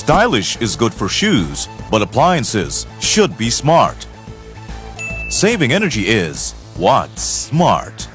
Stylish is good for shoes, but appliances should be smart. Saving energy is what's smart.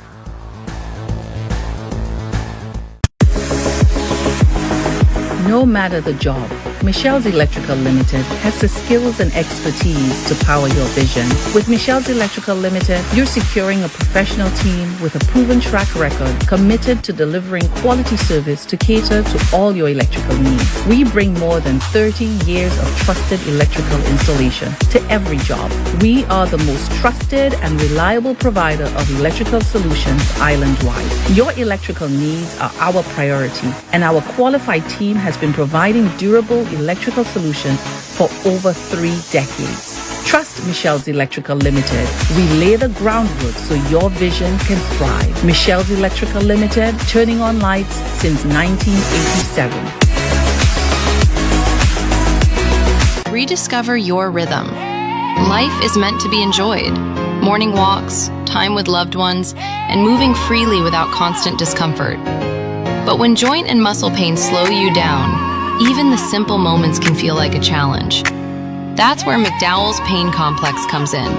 No matter the job, Michelle's Electrical Limited has the skills and expertise to power your vision. With Michelle's Electrical Limited, you're securing a professional team with a proven track record committed to delivering quality service to cater to all your electrical needs. We bring more than 30 years of trusted electrical installation to every job. We are the most trusted and reliable provider of electrical solutions island-wide. Your electrical needs are our priority, and our qualified team has been providing durable electrical solutions for over 3 decades. Trust Michelle's Electrical Limited. We lay the groundwork so your vision can thrive. Michelle's Electrical Limited, turning on lights since 1987. Rediscover your rhythm. Life is meant to be enjoyed. Morning walks, time with loved ones, and moving freely without constant discomfort. But when joint and muscle pains slow you down, even the simple moments can feel like a challenge. That's where McDowell's Pain Complex comes in.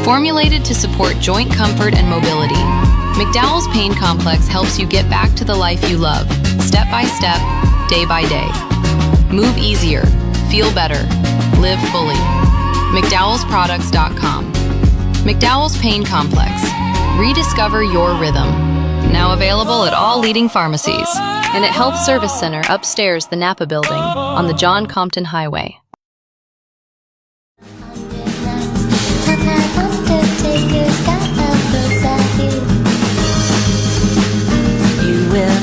Formulated to support joint comfort and mobility, McDowell's Pain Complex helps you get back to the life you love, step by step, day by day. Move easier, feel better, live fully. McDowellsProducts.com. McDowell's Pain Complex. Rediscover your rhythm. Now available at all leading pharmacies and at Health Service Center upstairs the Napa Building on the John Compton Highway. You will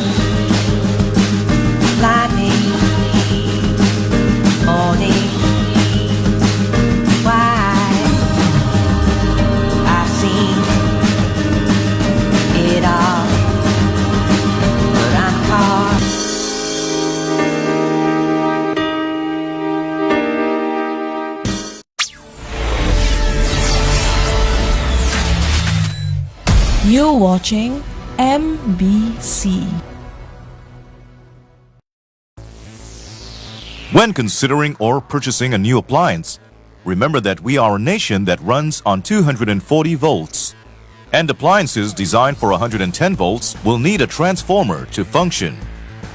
fly me morning. Why I've seen it all, but I'm caught. You're watching MBC. When considering or purchasing a new appliance, remember that we are a nation that runs on 240 volts. And appliances designed for 110 volts will need a transformer to function.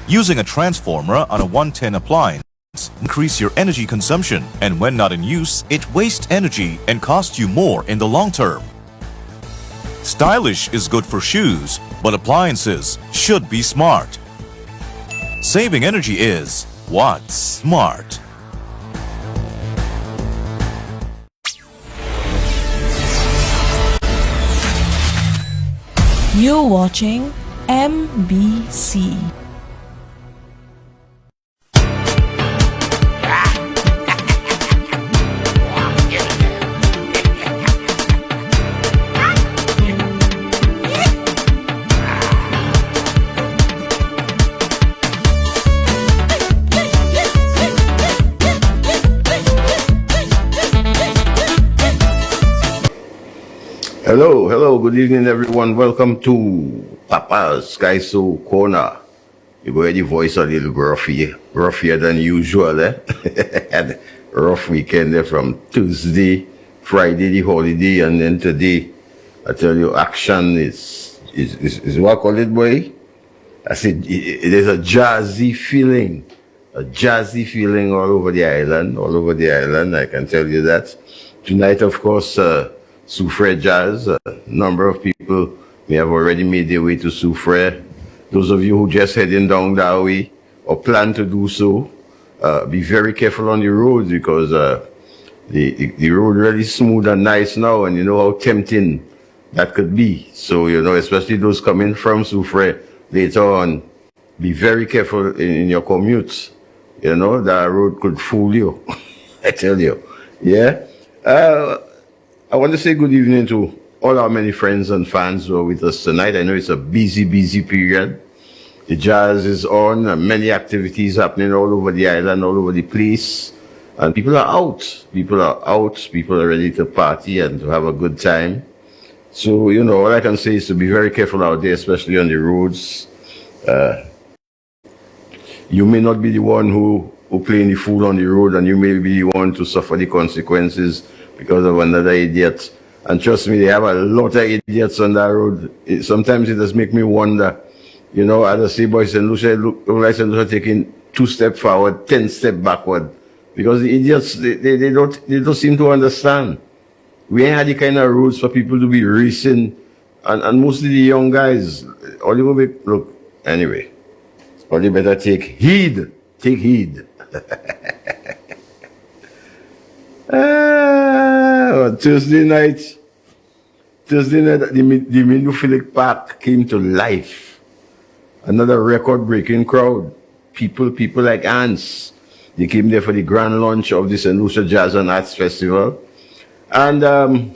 Using a transformer on a 110 appliance increase your energy consumption, and when not in use, it wastes energy and costs you more in the long term. Stylish is good for shoes, but appliances should be smart. Saving energy is what's smart. You're watching MBC. Hello, good evening everyone. Welcome to Papa's Kaiso Corner. You go hear the voice a little ruffier than usual, eh? Had a rough weekend there from Tuesday, Friday, the holiday, and then today. I tell you, action is what I call it, boy? I said, there's a jazzy feeling all over the island, I can tell you that. Tonight, of course, Soufre Jazz. A number of people may have already made their way to Soufre. Those of you who just heading down that way or plan to do so, be very careful on the roads because the road really smooth and nice now, and you know how tempting that could be. So, you know, especially those coming from Soufre later on, be very careful in your commutes. You know, that road could fool you. I tell you. Yeah. I want to say good evening to all our many friends and fans who are with us tonight. I know it's a busy period. The jazz is on, and many activities happening all over the island, all over the place. And people are out. People are ready to party and to have a good time. So, you know, all I can say is to be very careful out there, especially on the roads. You may not be the one who who playing the fool on the road, and you may be the one to suffer the consequences because of another idiot. And trust me, they have a lot of idiots on that road. Sometimes it does make me wonder, you know, as I say, boys and Lucia, look like St. Lucia taking 2 steps forward, 10 steps backward. Because the idiots, they don't seem to understand. We ain't had the kind of roads for people to be racing. And mostly the young guys, all you will be, look, anyway, all you better take heed. Take heed. Thursday night, the Minufilic Park came to life. Another record-breaking crowd. People like ants. They came there for the grand launch of the St. Lucia Jazz and Arts Festival. And I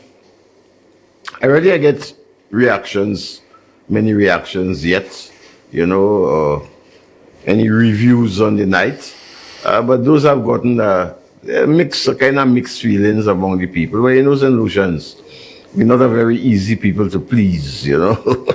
get reactions, many reactions yet, you know, any reviews on the night. But those have gotten kind of mixed feelings among the people. Well, you know, St. Lucians, we're not a very easy people to please, you know.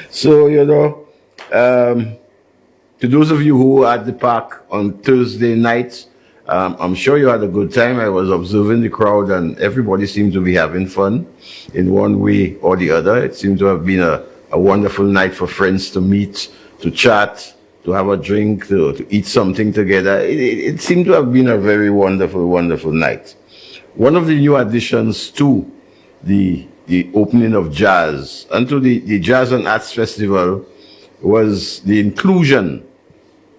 So, you know, to those of you who were at the park on Thursday night, I'm sure you had a good time. I was observing the crowd, and everybody seemed to be having fun in one way or the other. It seemed to have been a wonderful night for friends to meet, to chat, to have a drink, to eat something together. It seemed to have been a very wonderful, wonderful night. One of the new additions to the opening of jazz and to the Jazz and Arts Festival was the inclusion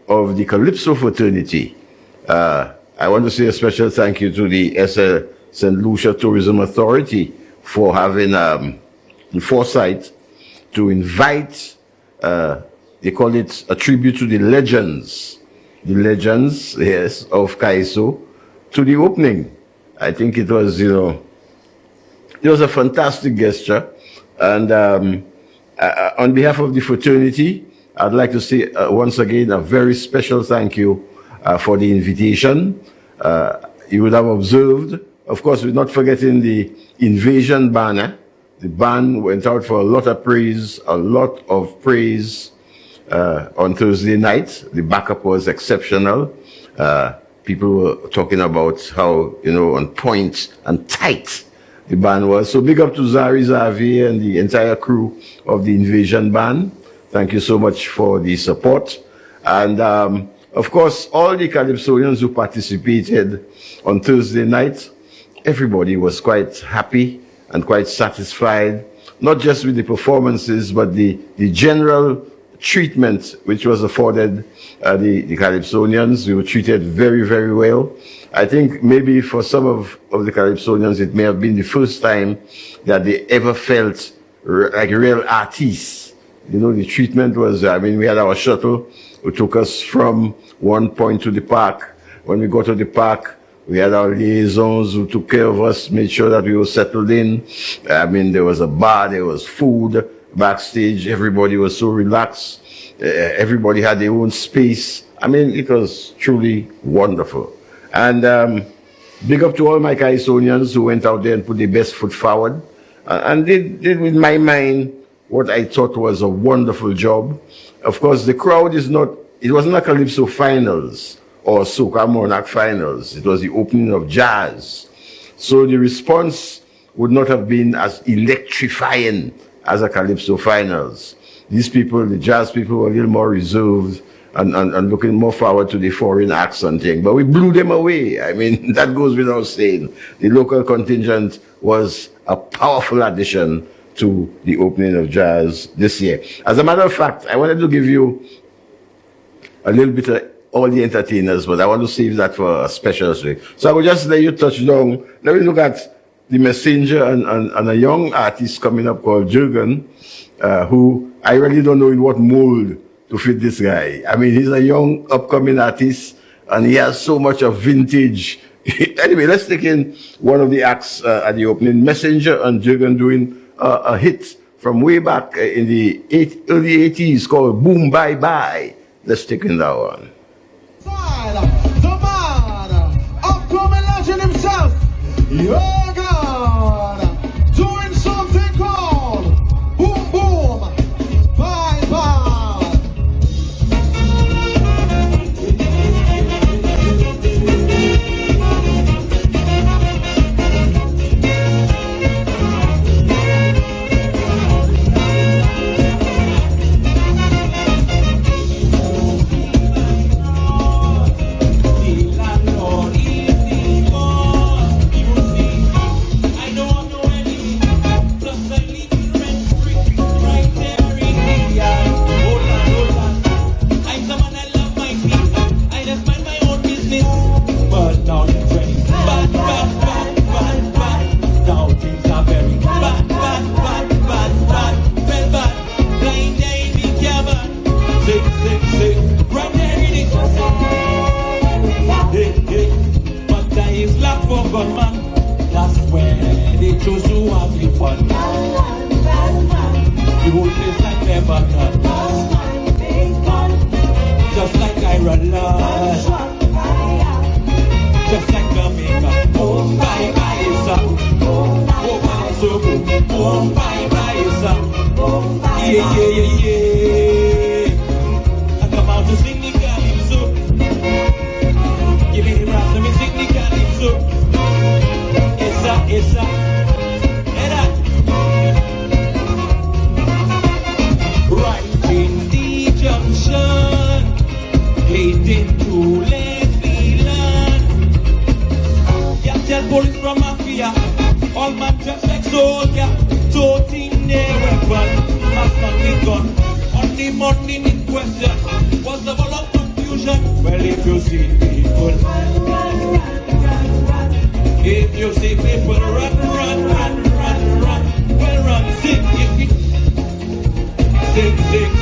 of the Calypso fraternity. I want to say a special thank you to the SL St. Lucia Tourism Authority for having the foresight to invite, they call it a tribute to the legends, yes, of Kaiso, to the opening. I think it was, you know, it was a fantastic gesture. And on behalf of the fraternity, I'd like to say once again a very special thank you for the invitation. You would have observed, of course, we're not forgetting the Invasion banner. The band went out for a lot of praise on Thursday night. The backup was exceptional. People were talking about how, you know, on point and tight the band was. So big up to Zari Xavier and the entire crew of the Invasion band. Thank you so much for the support. And of course, all the Calypsonians who participated on Thursday night, everybody was quite happy and quite satisfied, not just with the performances, but the general treatment which was afforded the Calypsonians. We were treated very, very well. I think maybe for some of the Calypsonians, it may have been the first time that they ever felt like real artists. You know, the treatment was, I mean, we had our shuttle who took us from one point to the park. When we got to the park, we had our liaisons who took care of us, made sure that we were settled in. I mean, there was a bar, there was food backstage. Everybody was so relaxed. Everybody had their own space. I mean, it was truly wonderful. And big up to all my Kaisonians who went out there and put their best foot forward and did with my mind what I thought was a wonderful job. Of course, the crowd is not, it wasn't a Calypso finals or Soca Monarch finals. It was the opening of jazz. So the response would not have been as electrifying as a Calypso finals. These people, the jazz people, were a little more reserved and looking more forward to the foreign acts and things. But we blew them away. I mean, that goes without saying. The local contingent was a powerful addition to the opening of jazz this year. As a matter of fact, I wanted to give you a little bit of all the entertainers, but I want to save that for a special show. So I will just let you touch down. Let me look at the messenger and a young artist coming up called Jürgen, who I really don't know in what mold to fit this guy. I mean, he's a young upcoming artist and he has so much of vintage. Anyway, let's take in one of the acts at the opening. Messenger and Jürgen doing a hit from way back in the early 80s called Boom Bye Bye. Let's take in that one. The man, upcoming legend himself, your God, doing something called Boom Boom Bye Bye. Now it's very bad, bad, bad, bad, bad. Now things are very bad, bad, bad, bad, bad. Well, bad. Blind day, be careful. Sick, sick, sick. Right there in it. Hey, hey. But there is luck for gunman. That's where they choose to have the fun. The whole place like Lebanon. Just like Ireland. Just like Jamaica. Oh, bye, bye, sir. Oh, bye, so good. Oh, bye, bye, sir. Yeah, yeah, yeah, yeah. I come out to sing the calypso. Give me the rap, let me sing the calypso. Esa, esa. Right in the junction, leading to Lebanon. Yeah, tell police from Mafia, all man just like soldier, toting their weapon, that's not the gun. On the morning in question, was the ball of confusion. Well, if you see people, if you see people run, run, run, run, run, well, run, sing, sing, sing,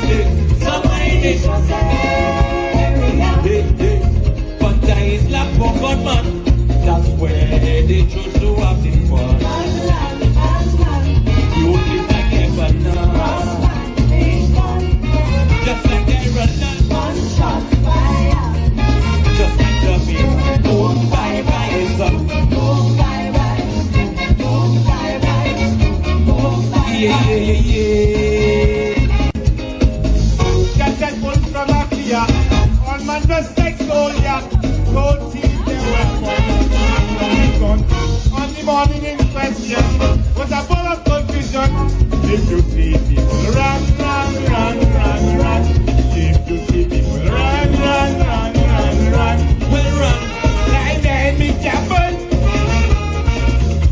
sing. Somebody did. But there is lack for gunman. That's where they choose to have the fun. You live like Lebanon. Just like Ireland. Just like Jamaica. Oh, bye, bye, son. Yeah, yeah, yeah, yeah. Just like one from Mafia, all man just like soldier, go teach them weapon. On the morning in question, was a full of confusion. If you see people run, run, run, run, run. If you see people run, run, run, run, run, well, run. Like the enemy careful.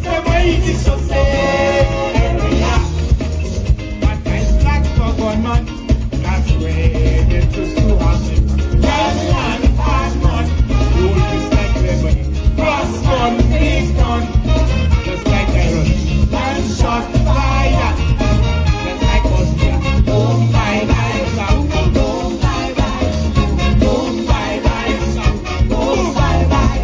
Somebody is so sad. But there's black for gunman. That's where they choose to have it. Just one, bad man. Roll this like Lebanon. Cross gun, big gun. Just like Iron. One shot, fire. Just like Austria. Boom, bye, bye, sound. Boom, bye, bye. Boom, bye, bye, sound. Boom, bye, bye.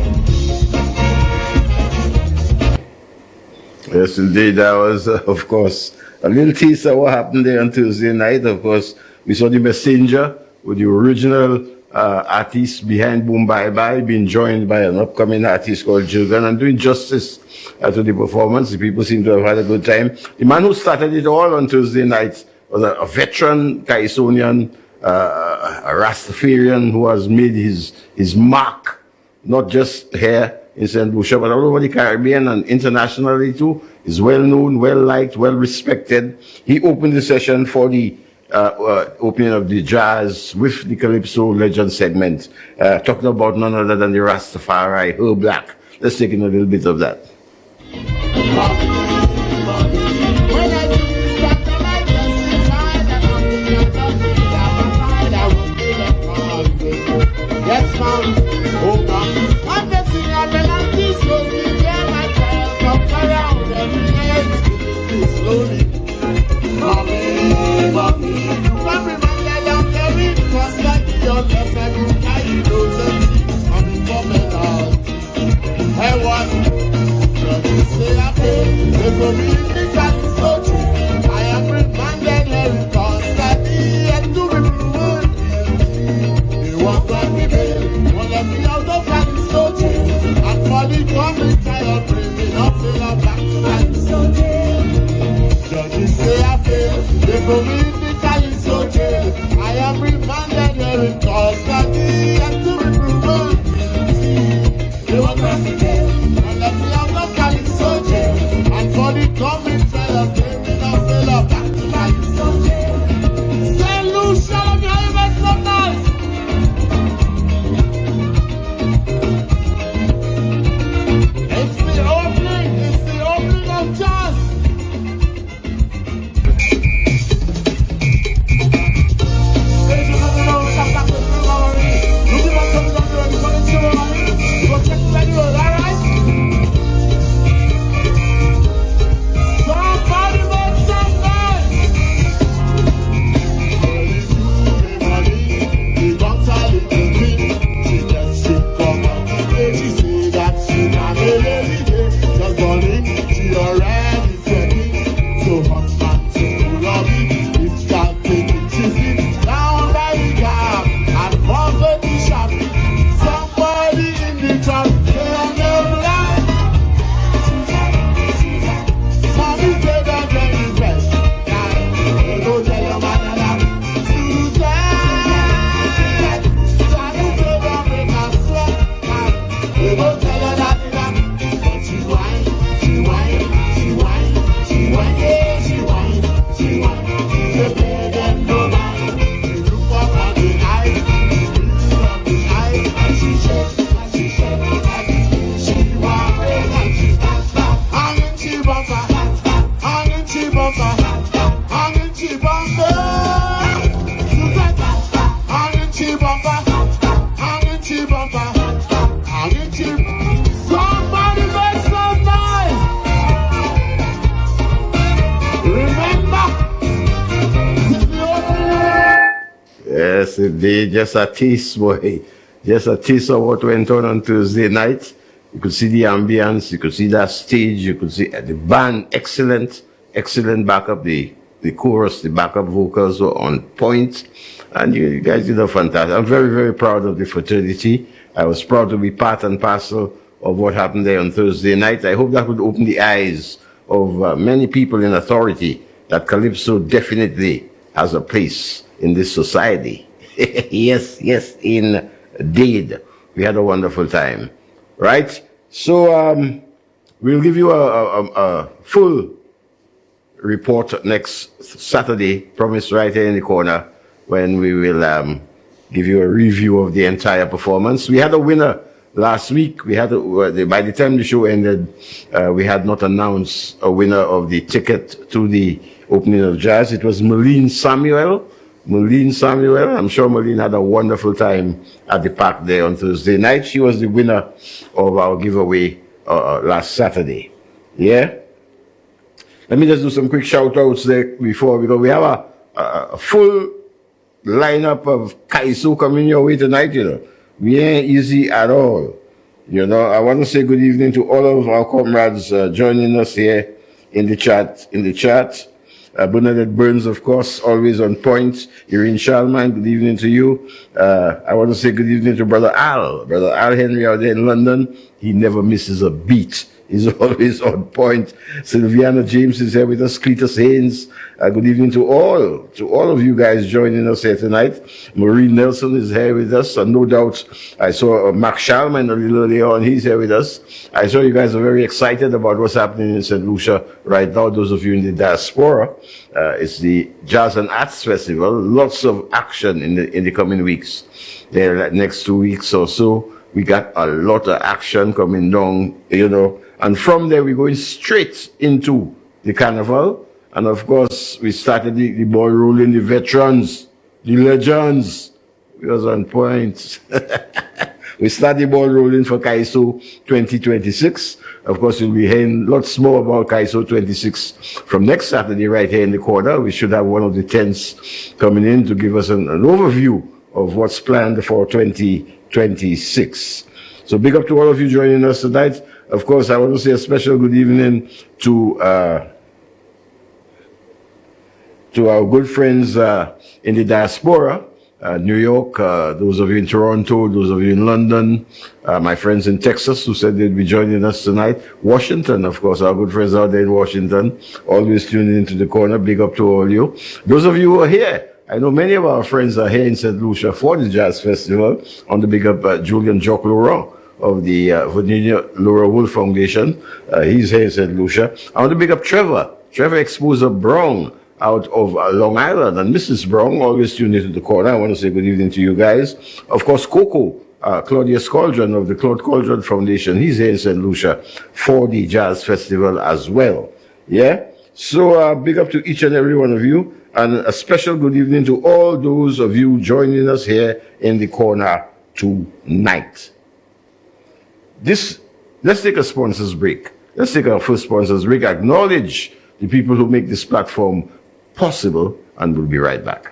Yes, indeed. That was, of course, a little teaser of what happened there on Tuesday night. Of course, we saw the messenger with the original artist behind Boom Bye Bye being joined by an upcoming artist called Jilgan and doing justice to the performance. The people seem to have had a good time. The man who started it all on Tuesday night was a veteran Kaisonian, a Rastafarian who has made his mark, not just here in St. Lucia, but all over the Caribbean and internationally too. He's well known, well liked, well respected. He opened the session for the opening of the jazz with the Calypso Legend segment, talking about none other than the Rastafari, Her Black. Let's take in a little bit of that. Yes, ma'am. Oh, ma'am. I'm the singer, melody, so see, yeah, my child comes around every day. Slowly. Mommy, mommy. Come reminded I'm carrying, cause like the youngest, I do carry those MCs and for penalty. Hey, what? Just say I feel, they go me in the cat, so true. I am reminded here, cause like the end to be proven. They want to be there. Let me out of black so chill. And for the coming tired, bring me up till I'm back to black so chill. Judges say I fail, they go me in the Cali so chill. I am reminded here in custody and to be proven guilty. They want to be there. And let me out of Cali so chill. And for the coming tired, bring me up till I'm back to black so chill. Say Lucia, let me hear you make some noise. It's the opening of jazz. They just a taste, boy. Just a taste of what went on Thursday night. You could see the ambience, you could see that stage, you could see the band, excellent backup. The chorus, the backup vocals were on point. And you guys did a fantastic. I'm very, very proud of the fraternity. I was proud to be part and parcel of what happened there on Thursday night. I hope that would open the eyes of many people in authority that Calypso definitely has a place in this society. Yes, indeed. We had a wonderful time. Right? So we'll give you a full report next Saturday, promised right here in the corner, when we will give you a review of the entire performance. We had a winner last week. We had by the time the show ended, we had not announced a winner of the ticket to the opening of Jazz. It was Malene Samuel. I'm sure Malene had a wonderful time at the park there on Thursday night. She was the winner of our giveaway last Saturday. Yeah? Let me just do some quick shout outs there before, because we have a full lineup of Kaiso coming your way tonight, you know. We ain't easy at all. You know, I want to say good evening to all of our comrades joining us here in the chat. Bernadette Burns, of course, always on point. Irene Shalman, good evening to you. I want to say good evening to Brother Al Henry out there in London. He never misses a beat. He's always on point. Sylviana James is here with us. Cletus Haynes. Good evening to all of you guys joining us here tonight. Maureen Nelson is here with us. And no doubt, I saw Mark Shalman a little earlier on. He's here with us. I saw you guys are very excited about what's happening in St. Lucia right now. Those of you in the diaspora, it's the Jazz and Arts Festival. Lots of action in the coming weeks. There, next 2 weeks or so, we got a lot of action coming down, you know. And from there, we're going straight into the carnival. And of course, we started the ball rolling, the veterans, the legends. We was on point. We started the ball rolling for Kaiso 2026. Of course, we'll be hearing lots more about Kaiso 26 from next Saturday right here in the corner. We should have one of the tents coming in to give us an overview of what's planned for 2026. So big up to all of you joining us tonight. Of course, I want to say a special good evening to our good friends in the diaspora, New York, those of you in Toronto, those of you in London, my friends in Texas who said they'd be joining us tonight. Washington, of course, our good friends out there in Washington, always tuning into the corner. Big up to all you. Those of you who are here, I know many of our friends are here in St. Lucia for the Jazz Festival. On the big up Julian Jock Laurent of the Virginia Laura Wolf Foundation. He's here in St. Lucia. I want to big up Trevor Exposer Brown out of Long Island. And Mrs. Brown, always tuned into the corner. I want to say good evening to you guys. Of course, Coco, Claudius Cauldron of the Claude Cauldron Foundation. He's here in St. Lucia for the Jazz Festival as well. Yeah? So big up to each and every one of you. And a special good evening to all those of you joining us here in the corner tonight. Let's take a sponsors break. Let's take our first sponsors break. Acknowledge the people who make this platform possible, and we'll be right back.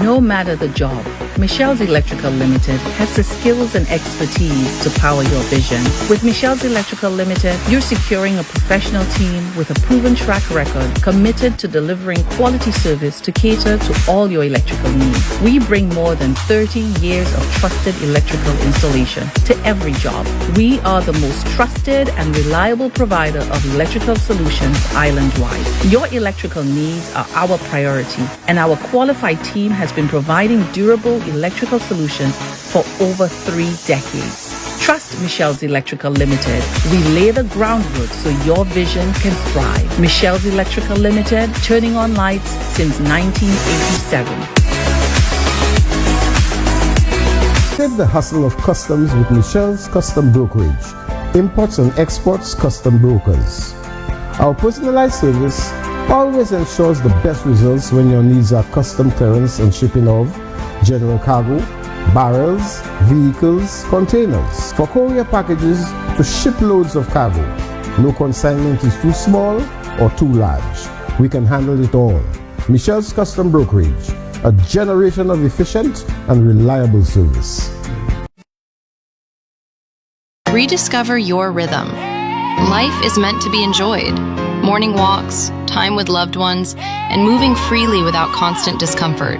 No matter the job, Michelle's Electrical Limited has the skills and expertise to power your vision. With Michelle's Electrical Limited, you're securing a professional team with a proven track record committed to delivering quality service to cater to all your electrical needs. We bring more than 30 years of trusted electrical installation to every job. We are the most trusted and reliable provider of electrical solutions island-wide. Your electrical needs are our priority, and our qualified team has been providing durable electrical solutions for over 3 decades. Trust Michelle's Electrical Limited. We lay the groundwork so your vision can thrive. Michelle's Electrical Limited, turning on lights since 1987. Escape the hustle of customs with Michelle's Custom Brokerage, imports and exports custom brokers. Our personalized service always ensures the best results when your needs are custom clearance and shipping of general cargo, barrels, vehicles, containers. For courier packages to ship loads of cargo, no consignment is too small or too large. We can handle it all. Michelle's Custom Brokerage, a generation of efficient and reliable service. Rediscover your rhythm. Life is meant to be enjoyed. Morning walks, time with loved ones, and moving freely without constant discomfort.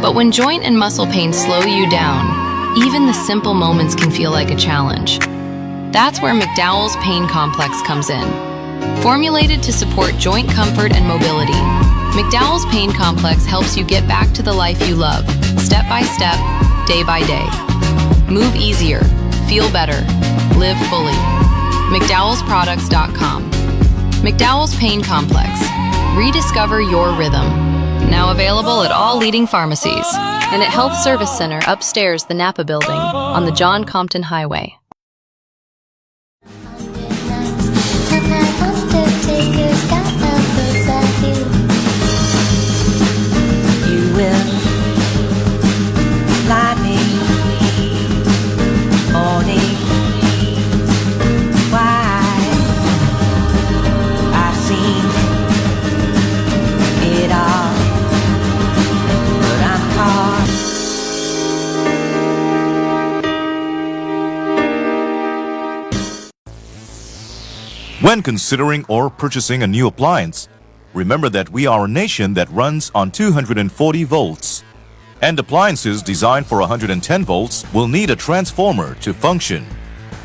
But when joint and muscle pain slow you down, even the simple moments can feel like a challenge. That's where McDowell's Pain Complex comes in. Formulated to support joint comfort and mobility, McDowell's Pain Complex helps you get back to the life you love, step by step, day by day. Move easier, feel better, live fully. McDowellsProducts.com. McDowell's Pain Complex. Rediscover your rhythm. Now available at all leading pharmacies and at Health Service Center upstairs the Napa Building on the John Compton Highway. You will fly me morning. Why I've seen it all, but I'm caught. When considering or purchasing a new appliance, remember that we are a nation that runs on 240 volts. And appliances designed for 110 volts will need a transformer to function.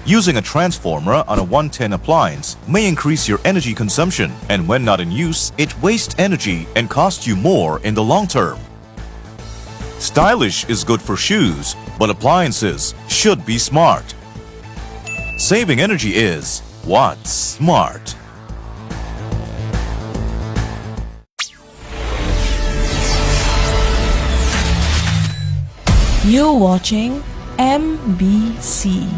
Using a transformer on a 110 appliance may increase your energy consumption, and when not in use, it wastes energy and costs you more in the long term. Stylish is good for shoes, but appliances should be smart. Saving energy is what's smart. You're watching MBC.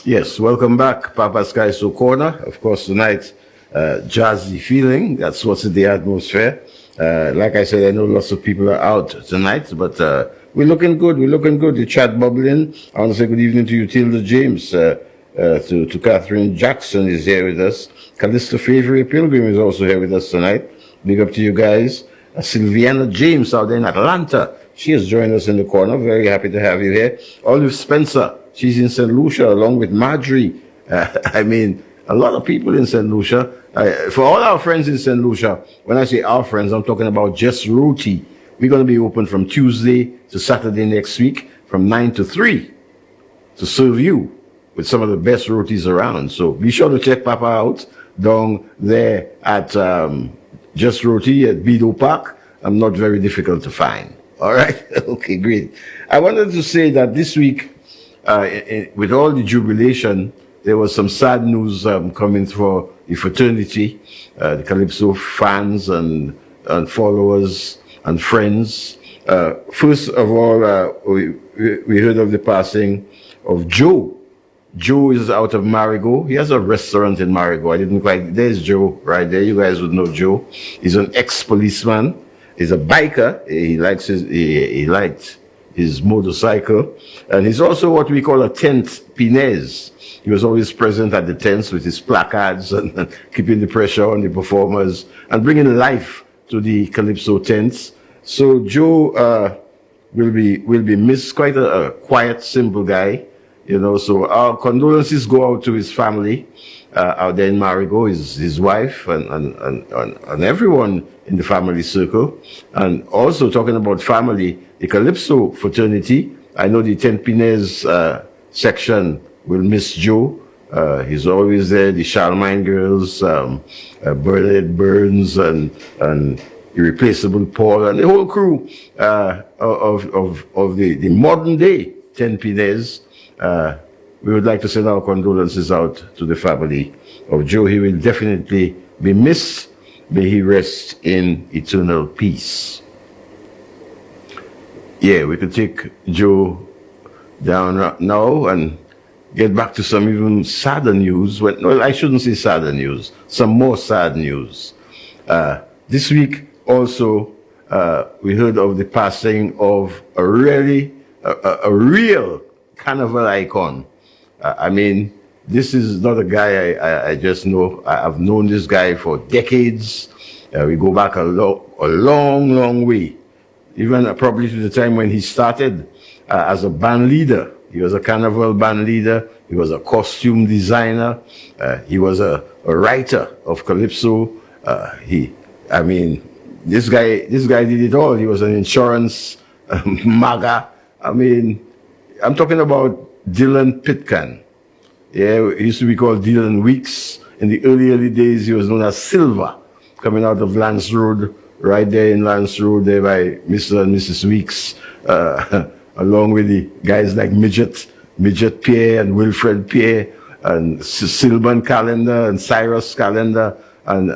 Yes, welcome back, Papa's Kaiso Corner. Of course, tonight, jazzy feeling. That's what's in the atmosphere. Like I said, I know lots of people are out tonight, but we're looking good. We're looking good. The chat bubbling. I want to say good evening to you, Tilda James. To Catherine Jackson is here with us. Callista Favre Pilgrim is also here with us tonight. Big up to you guys. Sylviana James out there in Atlanta. She has joined us in the corner. Very happy to have you here. Olive Spencer. She's in St. Lucia along with Marjorie. I mean, a lot of people in St. Lucia. For all our friends in St. Lucia, when I say our friends, I'm talking about Just Roti. We're going to be open from Tuesday to Saturday next week from 9 to 3 to serve you with some of the best rotis around. So be sure to check Papa out down there at Just Roti at Bido Park. I'm not very difficult to find. All right? Okay, great. I wanted to say that this week, with all the jubilation, there was some sad news coming for the fraternity, the Calypso fans and followers and friends. First of all, we heard of the passing of Joe. Joe is out of Marigot. He has a restaurant in Marigot. I didn't quite. There's Joe right there. You guys would know Joe. He's an ex-policeman. He's a biker. He liked his motorcycle, and he's also what we call a tent pinez. He was always present at the tents with his placards and keeping the pressure on the performers and bringing life to the Calypso tents. So Joe will be missed. Quite a quiet, simple guy, you know. So our condolences go out to his family out there in Marigot, his wife, and everyone in the family circle. And also talking about family, the Calypso fraternity. I know the Ten Pines section will miss Joe. He's always there. The Charlemagne girls, Bernadette Burns, and Irreplaceable Paul, and the whole crew of the modern day Ten Pines. We would like to send our condolences out to the family of Joe. He will definitely be missed. May he rest in eternal peace. Yeah, we could take Joe down now and get back to some even sadder news. Well, I shouldn't say sadder news. Some more sad news. This week also, we heard of the passing of a real carnival icon. I mean, this is not a guy I just know. I've known this guy for decades. We go back a long way. Even probably to the time when he started as a band leader. He was a carnival band leader. He was a costume designer. He was a writer of Calypso. This guy did it all. He was an insurance maga. I mean, I'm talking about Dylan Pitcairn. Yeah, he used to be called Dylan Weeks. In the early days, he was known as Silver, coming out of Lance Road, right there in Lance Road, there by Mr. and Mrs. Weeks, along with the guys like Midget Pierre and Wilfred Pierre, and Sylvan Calendar and Cyrus Calendar, and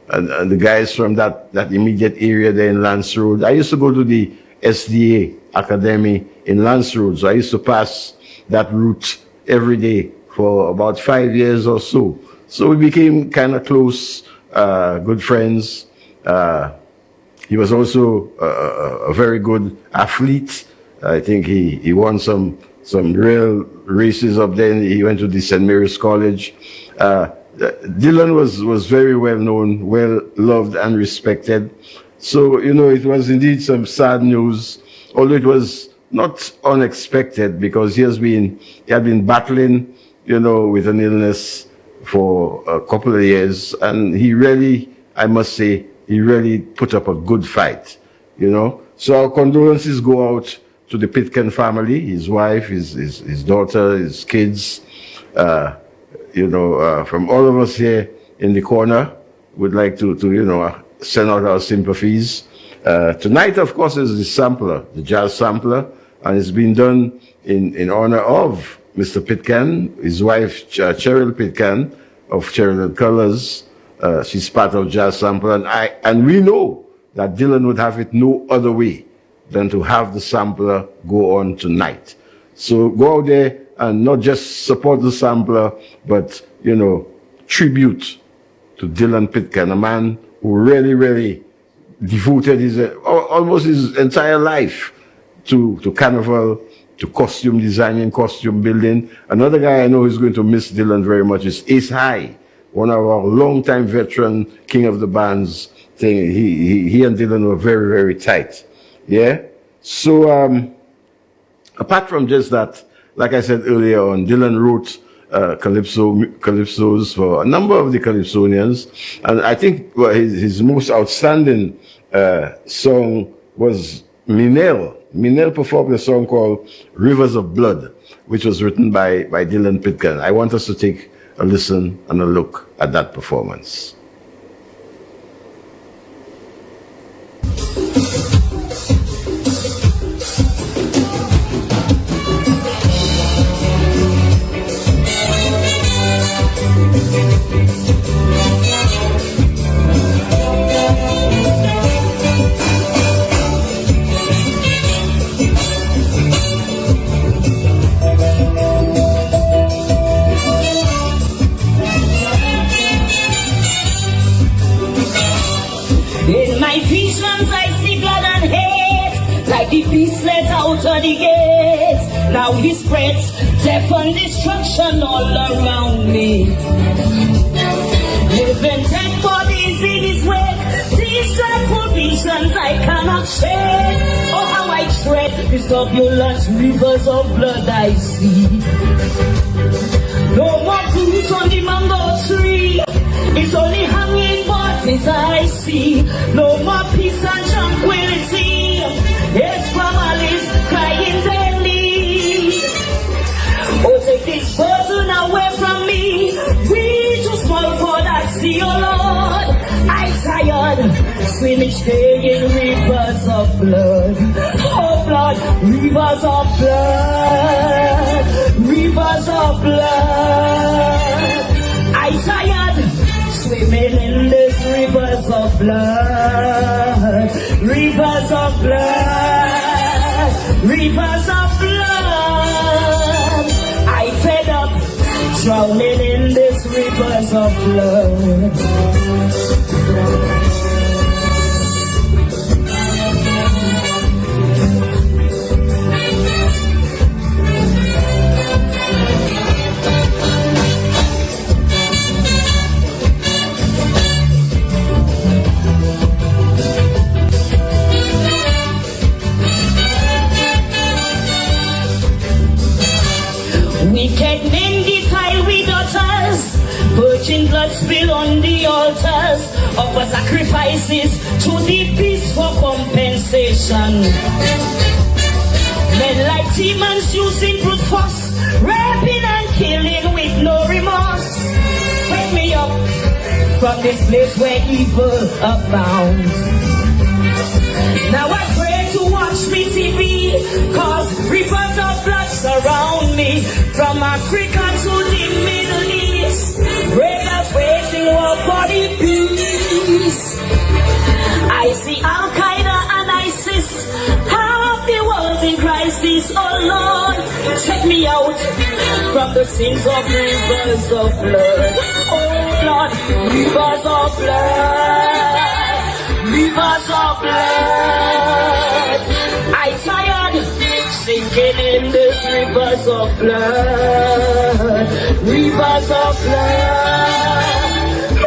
the guys from that immediate area there in Lance Road. I used to go to the SDA Academy in Lance Road, so I used to pass that route every day for about 5 years or so. So we became kind of close, good friends. He was also a very good athlete. I think he won some real races up there. He went to the St. Mary's College. Dylan was very well known, well loved and respected. So, it was indeed some sad news, although it was not unexpected because he had been battling, with an illness for a couple of years, and he really, I must say, he really put up a good fight, So our condolences go out to the Pitcairn family, his wife, his daughter, his kids, from all of us here in the corner, would like to send out our sympathies. Tonight, of course, is the sampler, the jazz sampler, and it's been done in honor of Mr. Pitcairn, his wife, Cheryl Pitcairn of Cheryl and Colors. She's part of Jazz Sampler, and we know that Dylan would have it no other way than to have the sampler go on tonight. So go out there and not just support the sampler, but, tribute to Dylan Pitcairn, a man who really devoted almost his entire life to carnival, to costume designing, costume building. Another guy I know who's going to miss Dylan very much is Ace High, one of our longtime veteran King of the Bands thing. He and Dylan were very tight. Yeah? So, apart from just that, like I said earlier on, Dylan wrote calypsos for a number of the Calypsonians, and I think his most outstanding song was Minel. Minel performed a song called Rivers of Blood, which was written by Dylan Pitcairn. I want us to take a listen and a look at that performance. The beast let out of the gates. Now he spreads death and destruction all around me. Living dead bodies in his wake. These dreadful visions I cannot shake. Oh, how I tread these turbulent rivers of blood I see. No more fruit on the mango tree. It's only hanging bodies I see. No more peace and tranquility. Yes, families crying daily. Oh, take this burden away from of blood. Oh blood, rivers of blood, rivers of blood. I tired swimming in these rivers of blood, rivers of blood, rivers of blood. I fed up drowning in these rivers of blood. Wicked men defile we daughters, virgin blood spill on the altars, offer sacrifices to the beast for compensation. Men like demons using brute force, raping and killing with no remorse. Wake me up from this place where evil abounds. Now I pray to watch me TV, cause rivers of blood surround me. From Africa to the Middle East, raiders waging war for the peace. I see Al-Qaeda and ISIS, half the world in crisis. Oh Lord, take me out from the sins of rivers of blood. Oh Lord, rivers of blood, rivers of blood. I tired sinking in these rivers of blood, rivers of blood,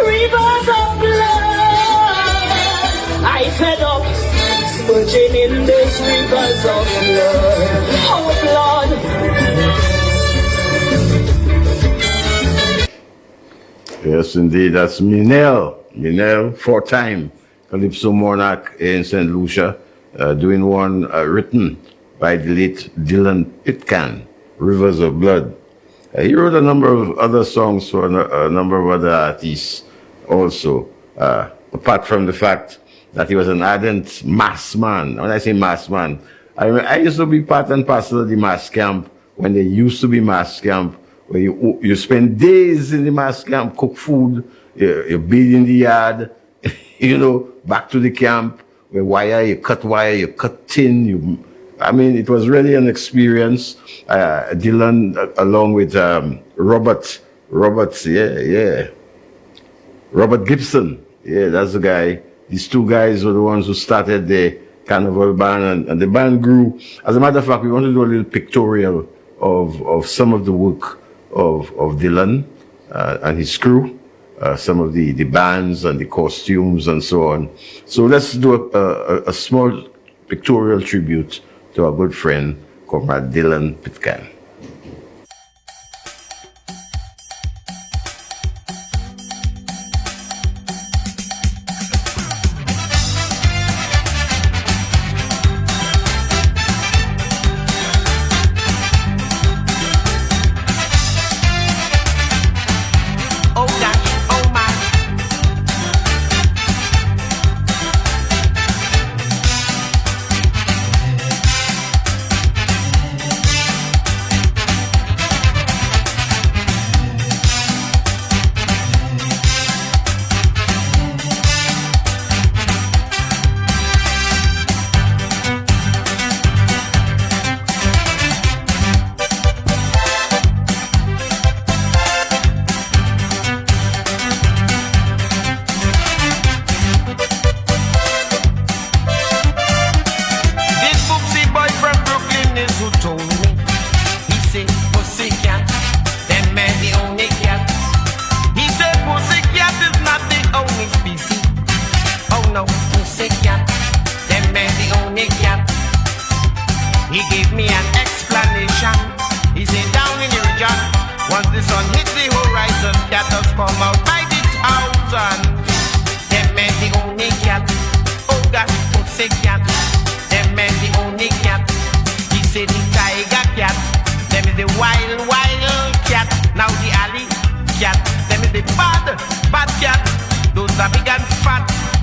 rivers of blood. I fed up splurging in these rivers of blood. Oh blood. Yes, indeed. That's Minel, 4-time Calypso Monarch in St. Lucia, doing one written by the late Dylan Pitcairn, Rivers of Blood. He wrote a number of other songs for a number of other artists also, apart from the fact that he was an ardent mass man. When I say mass man, I used to be part and parcel of the mass camp when there used to be mass camp, where you spend days in the mass camp, cook food, you bathe in the yard, you know, back to the camp, where you cut tin, it was really an experience. Dylan, along with Robert Gibson, that's the guy. These two guys were the ones who started the Carnival band, and the band grew. As a matter of fact, we want to do a little pictorial of some of the work of Dylan and his crew, some of the bands and the costumes and so on. So let's do a small pictorial tribute to our good friend, Comrade Dylan Pitcairn.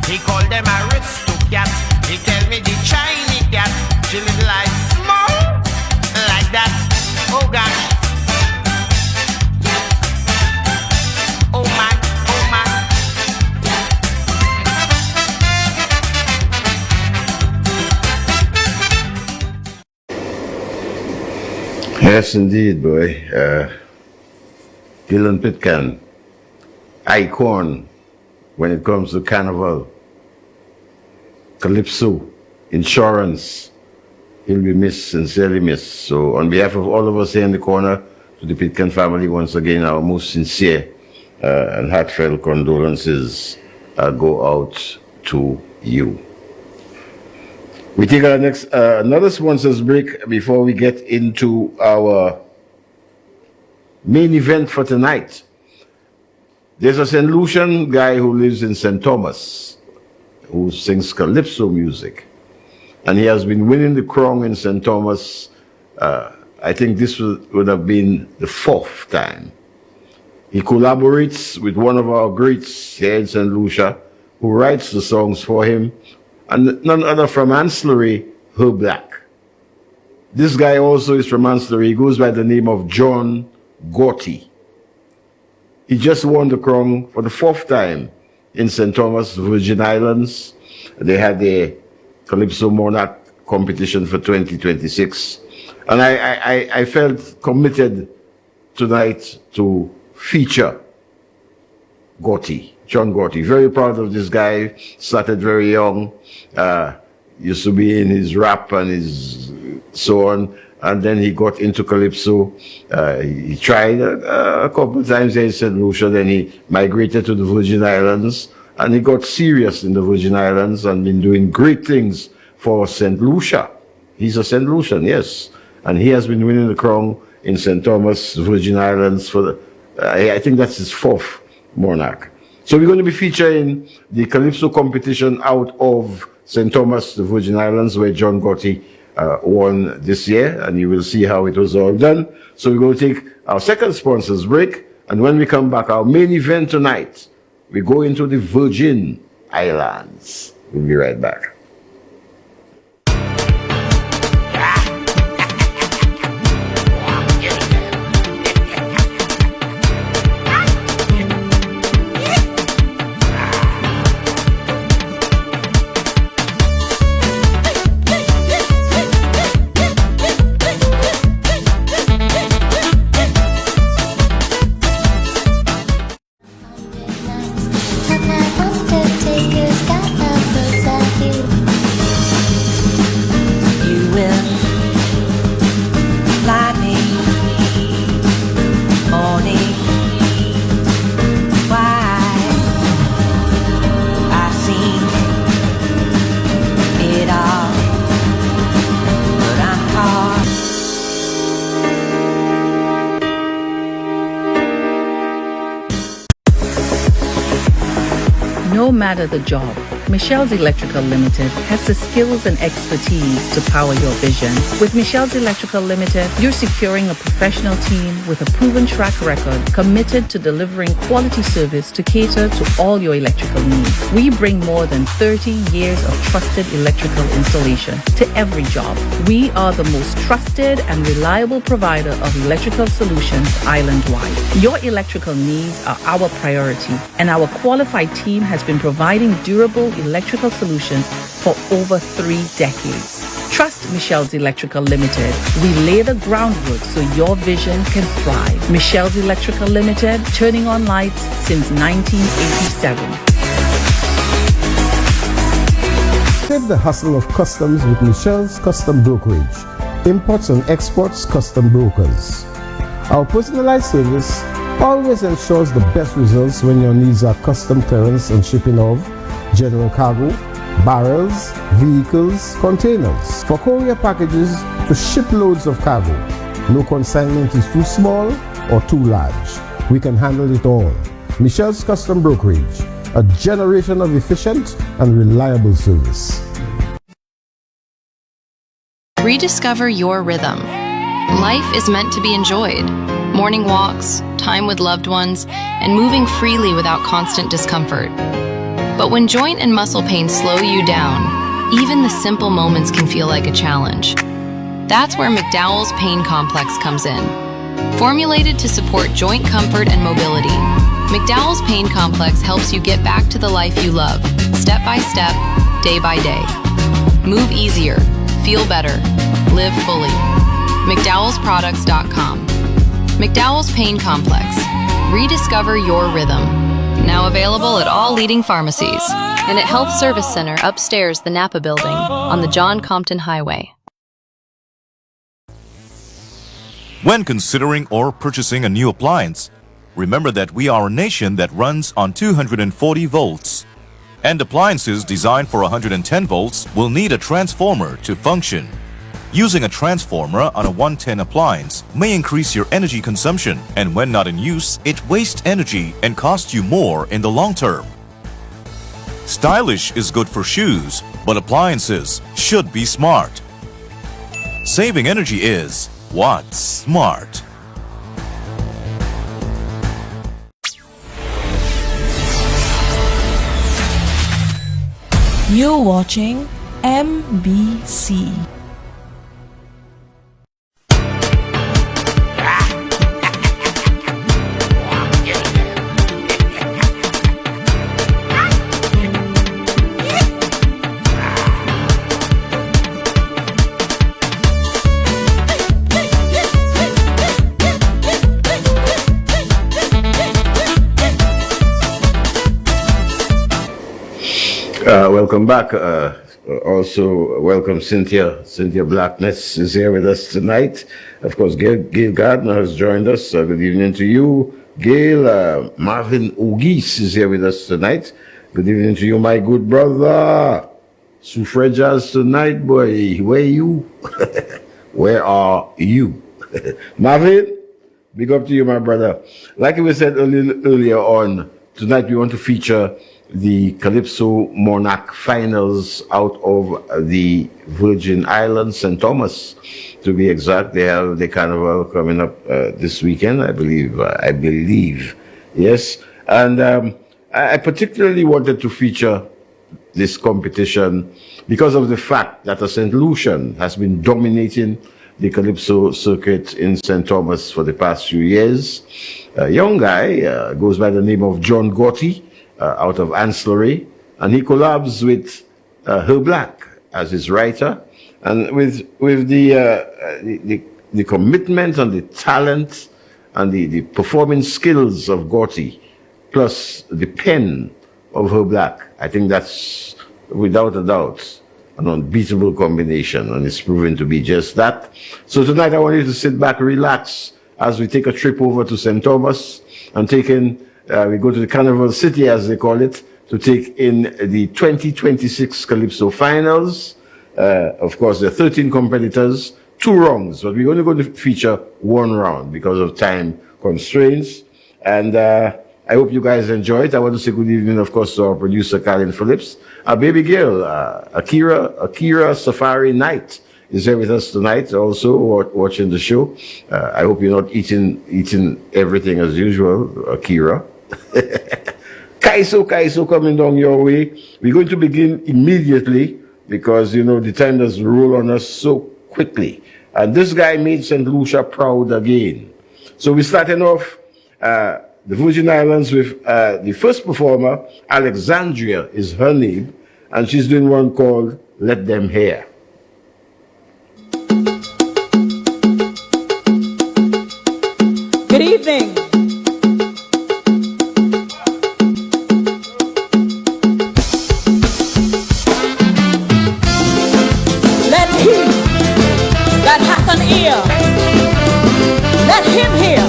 He called them aristo cat. He tell me the China Yes, indeed, boy. Dylan Pitcairn, icon when it comes to carnival, calypso, insurance. He'll be missed, sincerely missed. So, on behalf of all of us here in the corner, to the Pitcairn family, once again, our most sincere and heartfelt condolences go out to you. We take our next another sponsors break before we get into our main event for tonight. There's a St. Lucian guy who lives in St. Thomas who sings calypso music, and he has been winning the crown in St. Thomas. I think this would have been the 4th time. He collaborates with one of our greats here in St. Lucia, who writes the songs for him, and none other from Ancillary, Her Black. This guy also is from Ancillary. He goes by the name of John Gotti. He just won the crown for the 4th time in St. Thomas, Virgin Islands. They had the Calypso Monarch competition for 2026. And I felt committed tonight to feature Gotti, John Gotti. Very proud of this guy. Started very young. Used to be in his rap and his so on. And then he got into calypso. He tried a couple of times here in St. Lucia. Then he migrated to the Virgin Islands. And he got serious in the Virgin Islands and been doing great things for St. Lucia. He's a St. Lucian, yes. And he has been winning the crown in St. Thomas, Virgin Islands for the, I think that's his 4th monarch. So we're going to be featuring the Calypso competition out of St. Thomas, the Virgin Islands, where John Gotti won this year, and you will see how it was all done. So we're going to take our second sponsors break, and when we come back, our main event tonight, we go into the Virgin Islands. We'll be right back. No matter the job, Michelle's Electrical Limited has the skills and expertise to power your vision. With Michelle's Electrical Limited, you're securing a professional team with a proven track record committed to delivering quality service to cater to all your electrical needs. We bring more than 30 years of trusted electrical installation to every job. We are the most trusted and reliable provider of electrical solutions island-wide. Your electrical needs are our priority, and our qualified team has been providing durable electrical solutions for over 3 decades. Trust Michelle's Electrical Limited. We lay the groundwork so your vision can thrive. Michelle's Electrical Limited, turning on lights since 1987. Save the hustle of customs with Michelle's Custom Brokerage, imports and exports custom brokers. Our personalized service always ensures the best results when your needs are custom clearance and shipping of general cargo, barrels, vehicles, containers. For courier packages to ship loads of cargo, no consignment is too small or too large. We can handle it all. Michelle's Custom Brokerage, a generation of efficient and reliable service. Rediscover your rhythm. Life is meant to be enjoyed. Morning walks, time with loved ones, and moving freely without constant discomfort. But when joint and muscle pains slow you down, even the simple moments can feel like a challenge. That's where McDowell's Pain Complex comes in. Formulated to support joint comfort and mobility, McDowell's Pain Complex helps you get back to the life you love, step by step, day by day. Move easier, feel better, live fully. McDowellsProducts.com. McDowell's Pain Complex. Rediscover your rhythm. Now available at all leading pharmacies and at Health Service Center upstairs the Napa Building on the John Compton Highway. When considering or purchasing a new appliance, remember that we are a nation that runs on 240 volts. And appliances designed for 110 volts will need a transformer to function. Using a transformer on a 110 appliance may increase your energy consumption, and when not in use, it wastes energy and costs you more in the long term. Stylish is good for shoes, but appliances should be smart. Saving energy is what's smart. You're watching MBC. Welcome back. Also, welcome Cynthia. Cynthia Blackness is here with us tonight. Of course, Gail Gardner has joined us. Good evening to you. Gail, Marvin Ogis is here with us tonight. Good evening to you, my good brother. Suffrages tonight, boy. Where are you? Where are you? Marvin, big up to you, my brother. Like we said earlier on, tonight we want to feature the Calypso Monarch finals out of the Virgin Islands, St. Thomas, to be exact. They have the carnival coming up this weekend, I believe. Yes. And I particularly wanted to feature this competition because of the fact that a St. Lucian has been dominating the Calypso circuit in St. Thomas for the past few years. A young guy goes by the name of John Gotti, out of Ancillary, and he collabs with Her Black as his writer, and with the commitment and the talent and the performing skills of Gotti, plus the pen of Her Black. I think that's without a doubt an unbeatable combination, and it's proven to be just that. So tonight I want you to sit back, relax, as we take a trip over to St. Thomas and we go to the Carnival City, as they call it, to take in the 2026 Calypso Finals. Of course, there are 13 competitors, 2 rounds, but we're only going to feature 1 round because of time constraints. And I hope you guys enjoy it. I want to say good evening, of course, to our producer, Colin Phillips. Our baby girl, Akira Safari Knight, is here with us tonight, also watching the show. I hope you're not eating everything as usual, Akira. Kaiso coming down your way. We're going to begin immediately because, you know, the time does roll on us so quickly. And this guy made St. Lucia proud again. So we're starting off the Virgin Islands with the first performer. Alexandria is her name, and she's doing one called Let Them Hear. Good evening. Let him that hath an ear, let him hear.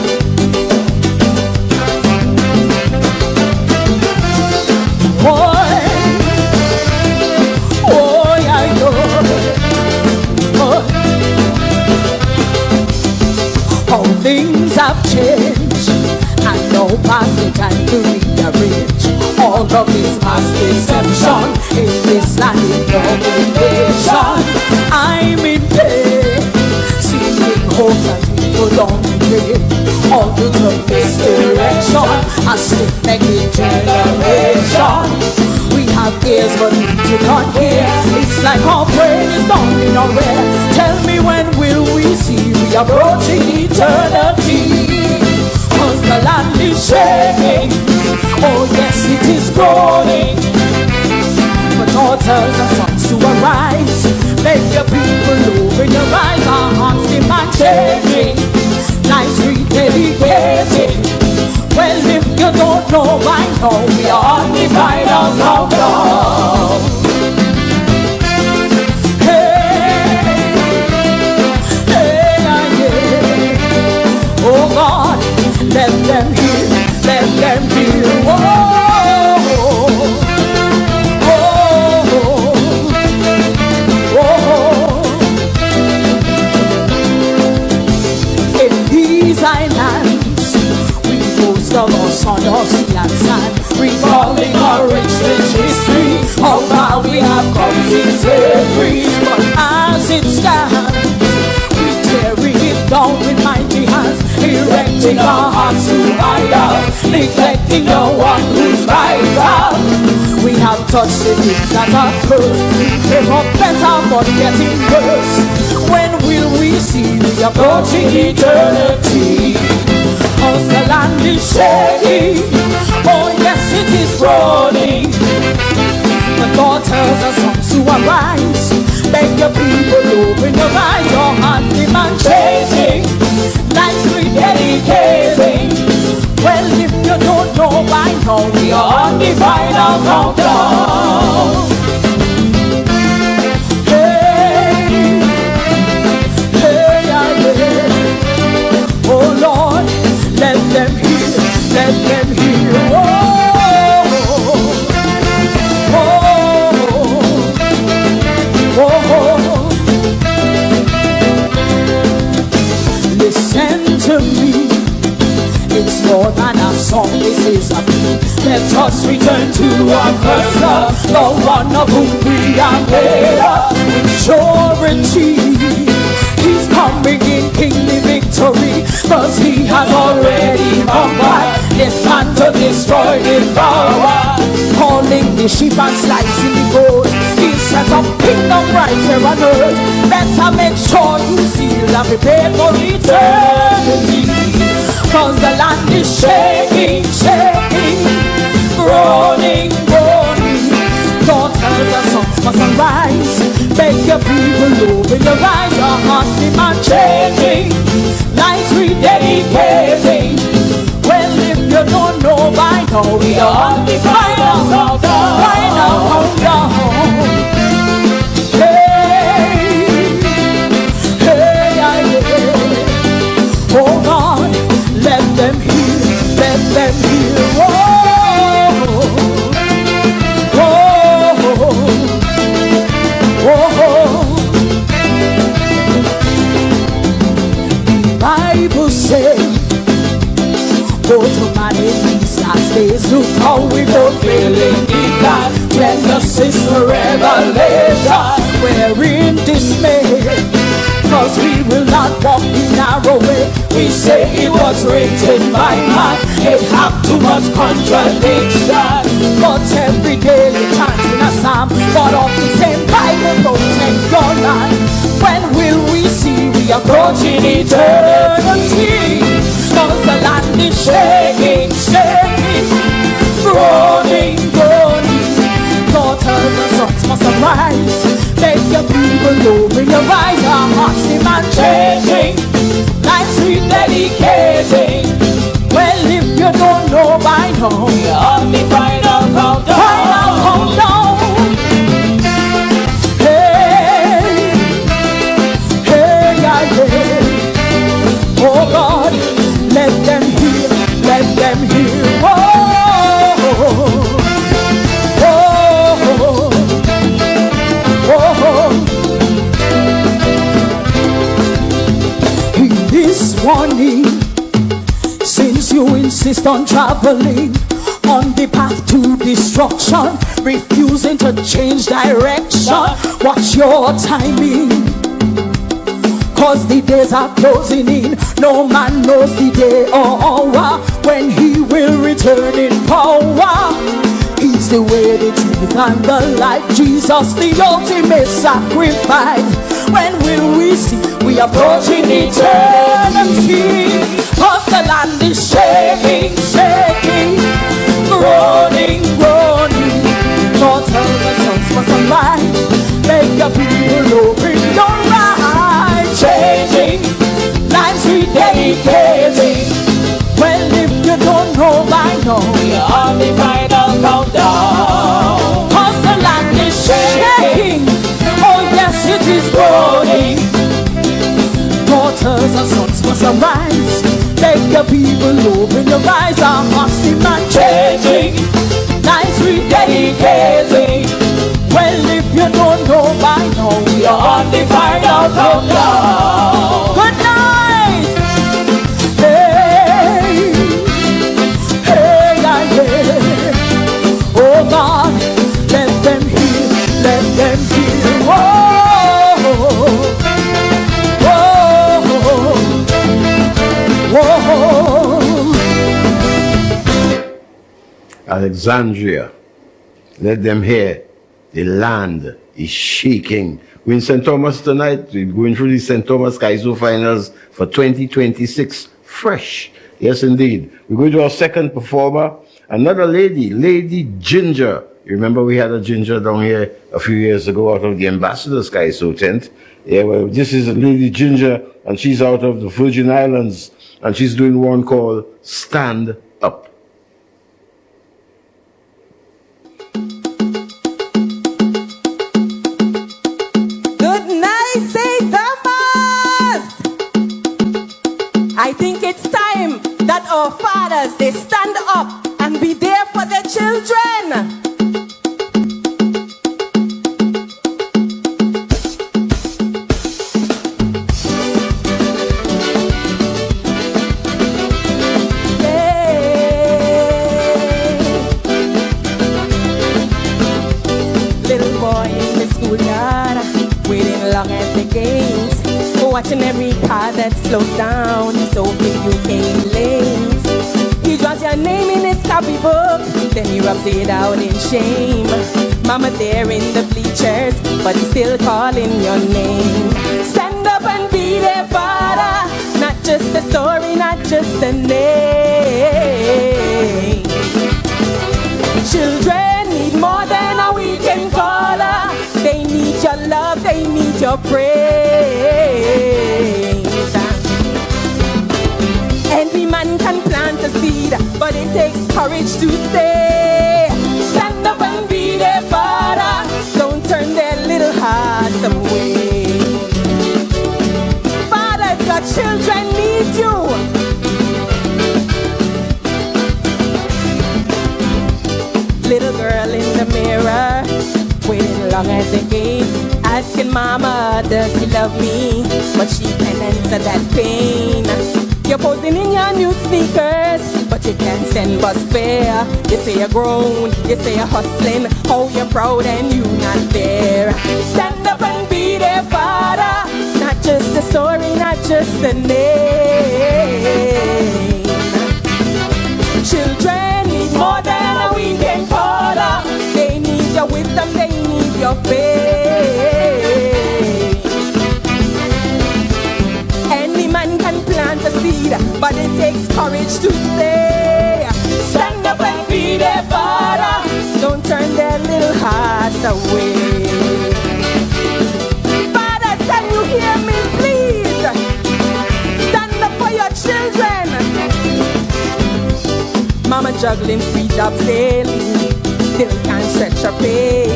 Boy, oh yeah, boy. All things have changed, and no passing time to rearrange. All of this mass deception in this land in domination. I'm in pain, seeing hopes and people on the way. All to turn this direction, a stiff-necked generation. We have ears but we do not hear. It's like our brain is dawning nowhere. Tell me, when will we see we approaching eternity? Cause the land is shaking. Oh yes, it is growing. For daughters and sons to arise. Make your people open your eyes. Our hearts demand change. know we are on the final countdown. Hey, hey, yeah. Oh God, let them hear, let them hear. Whoa, whoa, whoa. In these islands, we boast of our sun, our sea and sand, recalling our rich history, how far we have come since slavery. But as it stands, we tearing it down with mighty hands, erecting our hearts to idols, neglecting the one who's vital. We have touched the things that are cursed, we came up better but getting worse. When will we see the approaching eternity? Cause the land is shaking, oh yes it is groaning. The daughters are sons to arise, beg your people open your eyes, your hearts demand changing, lives rededicating. Well if you don't know by now, we are on the final countdown. Oh Lord, let them hear, let them hear. Oh, oh, oh, oh. Listen to me, it's more than a song, this is a plea. Let us return to our first love, the one of whom we are made up with surety. He's coming in kingly victory, cause he has already conquered this plan to destroy the power. Calling the sheep and slicing the goat, he set up kingdom right here on earth. Better make sure you seal and prepare for eternity, cause the land is shaking, shaking, groaning, groaning. Daughters and sons must arise, beg your people open your eyes, your hearts demand changing, lives rededicating. Well if you don't know by now, we are on the final countdown, final countdown. Hey, hey, yeah. Oh God, let them hear, let them hear. Whoa, Bible say, go to man in these last days, look how we both failing in God. Genesis to Revelation, we're in dismay, cause we will not walk the narrow way. We say it was written by man, it have too much contradiction. But every day you chant in a psalm, but of the same Bible protect your life. When will we see we approaching eternity? Cause the land is shaking, shaking, groaning, groaning. Daughters and sons must arise, make your people open your eyes, our hearts demand changing, lives rededicating. Well if you don't know by now, we are on the final countdown, final countdown. Oh God, let them hear, let them hear. Oh, oh, oh, oh. In this warning, since you insist on traveling on the path to destruction, refusing to change direction, watch your timing, cause the days are closing in. No man knows the day or hour when he will return in power. He's the way, the truth and the life, Jesus the ultimate sacrifice. When will we see we approaching eternity? Cause the land is shaking, shaking, groaning, groaning. Daughters and sons must arise, make your people open your eyes. Changing, lives rededicating. Well if you don't know by now, we are on the is groaning. Daughters and sons must arise. Make the people open your eyes. Our hearts demand changing. Nights rededicating. Well, if you don't know by now, we are on the final countdown. Good night. Hey, hey, yeah. Oh God, let them hear, let them hear. Whoa, whoa, whoa. Alexandria, let them hear. The land is shaking. We're in St. Thomas tonight. We're going through the St. Thomas Kaiso finals for 2026. Fresh. Yes, indeed. We're going to our second performer. Another lady, Lady Ginger. You remember we had a Ginger down here a few years ago out of the Ambassador's Kaiso tent. Yeah, well, this is Lady Ginger, and she's out of the Virgin Islands, and she's doing one called Stand Up. I think it's time that our fathers, they stand up and be there for their children. Little boy in the schoolyard, waiting long at the gates, watching every car that slows down. He's hoping you came late. He draws your name in his copybook, then he rubs it out in shame. Mama there in the bleachers, but he's still calling your name. Stand up and be their father, not just a story, not just a name. Children need more than a weekend caller. They need your love, they need your praise. Every man can plant a seed, but it takes courage to stay. Stand up and be their father, don't turn their little hearts away. Fathers, your children need you. Little girl in the mirror, waiting long at the gate, asking mama, does he love me? But she can't answer that pain. You're posing in your new sneakers, but you can't send bus fare. You say you're grown, you say you're hustling, oh you're proud and you not there. Stand up and be their father, not just a story, not just a name. Children need more than a weekend caller. They need your wisdom, they need your faith. Any man can plant a seed, but it takes courage to stay. Stand up and be their father, don't turn their little hearts away. Fathers, can you hear me, please? Stand up for your children. Mama juggling 3 jobs daily, still can't stretch her pay.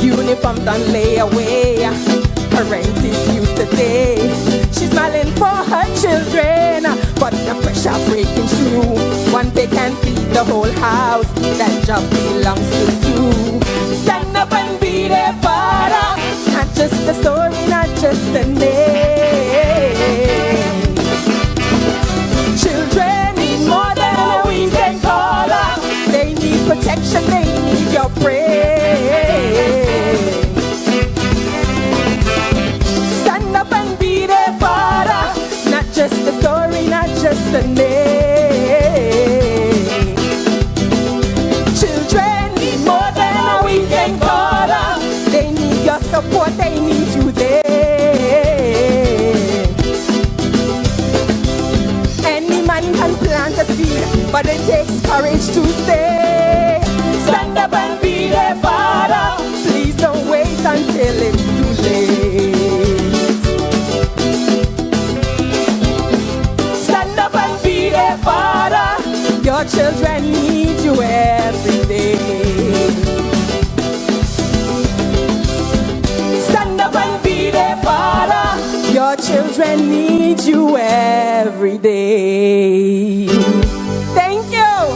Uniform done lay away, her rent is due today. She's smiling for her children, but the pressure breaking through. One pay can feed the whole house, that job belongs to you. Stand up and be their father, not just a story, not just a name. Children need more than a weekend caller. They need protection, they need your praise. Stand up and be their father, not just a story, not just a name. Children need more than a weekend caller. They need your support, they need you there. children need you every day. Thank you.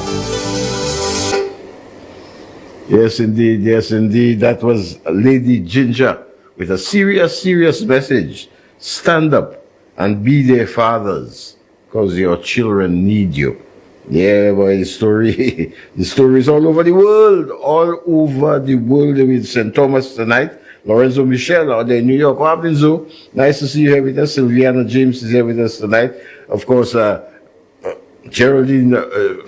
Yes, indeed. Yes, indeed. That was Lady Ginger with a serious, serious message. Stand up and be their fathers because your children need you. Yeah, boy, the story, the story is all over the world. All over the world with St. Thomas tonight. Lorenzo Michel out there in New York. What happened, Zo? Nice to see you here with us. Sylviana James is here with us tonight. Of course, Geraldine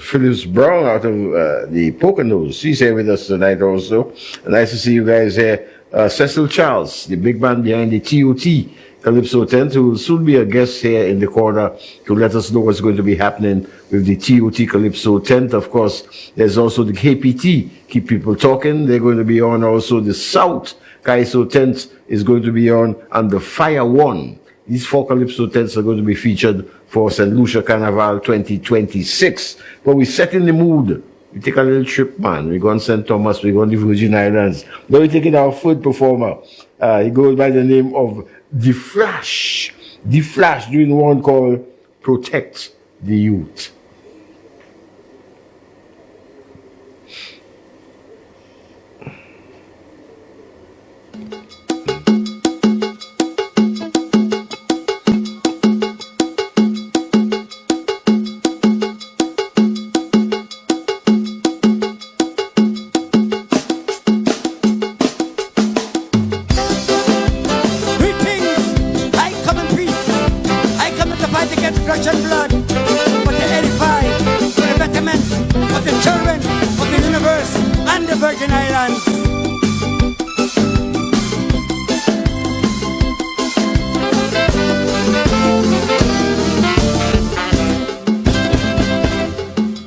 Phillips Brown out of the Poconos. She's here with us tonight also. Nice to see you guys here. Cecil Charles, the big man behind the TOT Calypso tent, who will soon be a guest here in the corner to let us know what's going to be happening with the TOT Calypso tent. Of course, there's also the KPT, Keep People Talking. They're going to be on also. The South Kaiso tent is going to be on, and the Fire One. These 4 Calypso tents are going to be featured for St. Lucia Carnival 2026. But we're setting the mood. We take a little trip, man. We go on St. Thomas, we go on the Virgin Islands. Now we're taking our third performer. He goes by the name of The Flash. The Flash doing one called Protect the Youth.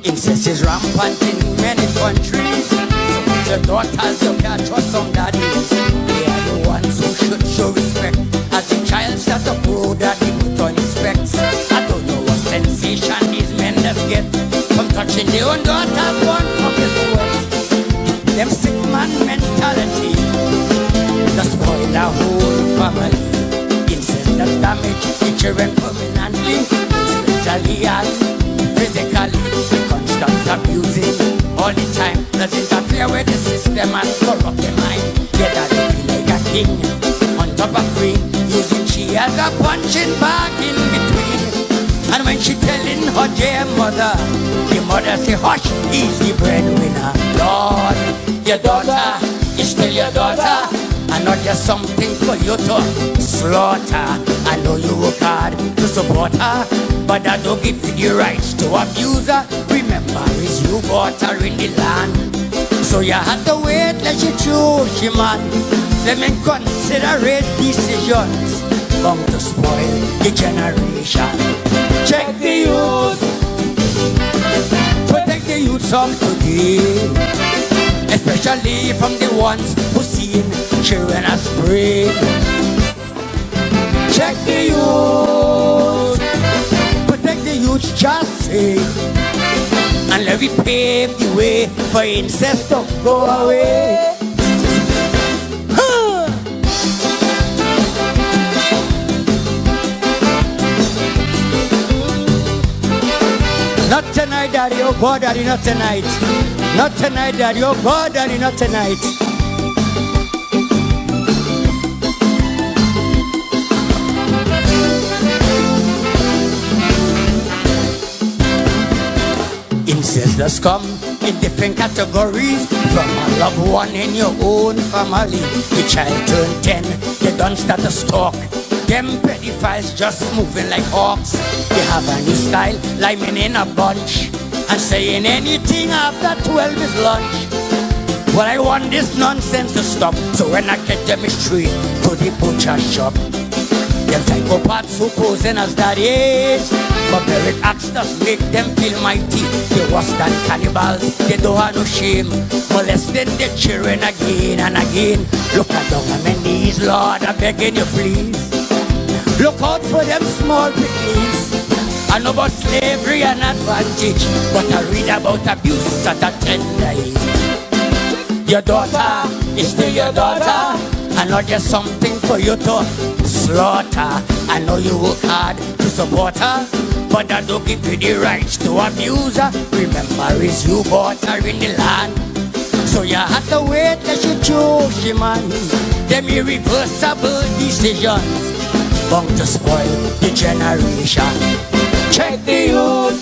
Incest is rampant in many countries. Your daughters, you can't trust some daddies. They are the ones who should show respect. As the child starts to grow, daddy put on his specs. I don't know what sensation these men just get from touching their own daughters born from his wet. Them sick man mentality just spoil the whole family. Incest that damage the children permanently, spiritually and physically. Constant abusing all the time does interfere with the system and corrupt the mind. Yeah, that they feel like a king on top of queen, using she as a punching bag in between. And when she telling her dear mother, the mother say, hush, he's the breadwinner. Lord, your daughter is still your daughter, and not just something for you to slaughter. I know you work hard to support her, but I don't give you the rights to abuse her. Remember, it's you bought her in the land, so you had to wait till she choose she man. Them inconsiderate decisions bound to spoil the generation. Check the youth, protect the youths of today, especially from the ones who seen children as prey. Check the youth, protect the youth, just say, and let me pave the way for incest to go away. Not tonight, daddy, oh God, daddy, not tonight. Not tonight, daddy, oh God, daddy, not tonight. Incest come in different categories. From a loved one in your own family. The child turned 10, they don't start to stalk. Them pedophiles just moving like hawks. They have a new style, liming in a bunch, and saying anything after 12 is lunch. Well, I want this nonsense to stop, so when I get them straight to the butcher shop. Them psychopaths who posing as daddies, barbaric acts just make them feel mighty. They worse than cannibals, they don't have no shame, molesting their children again and again. Look at down on my knees, Lord, I'm begging you please. Look out for them small picnics. I know about slavery and advantage, but I read about abuse at a tender age. Your daughter is still your daughter, and not just something for you to slaughter. I know you work hard to support her, but that don't give you the rights to abuse her. Remember, it's you bought her in the land, so you have to wait till she choose she man. Them irreversible decisions bound to spoil the generation. Check the youth,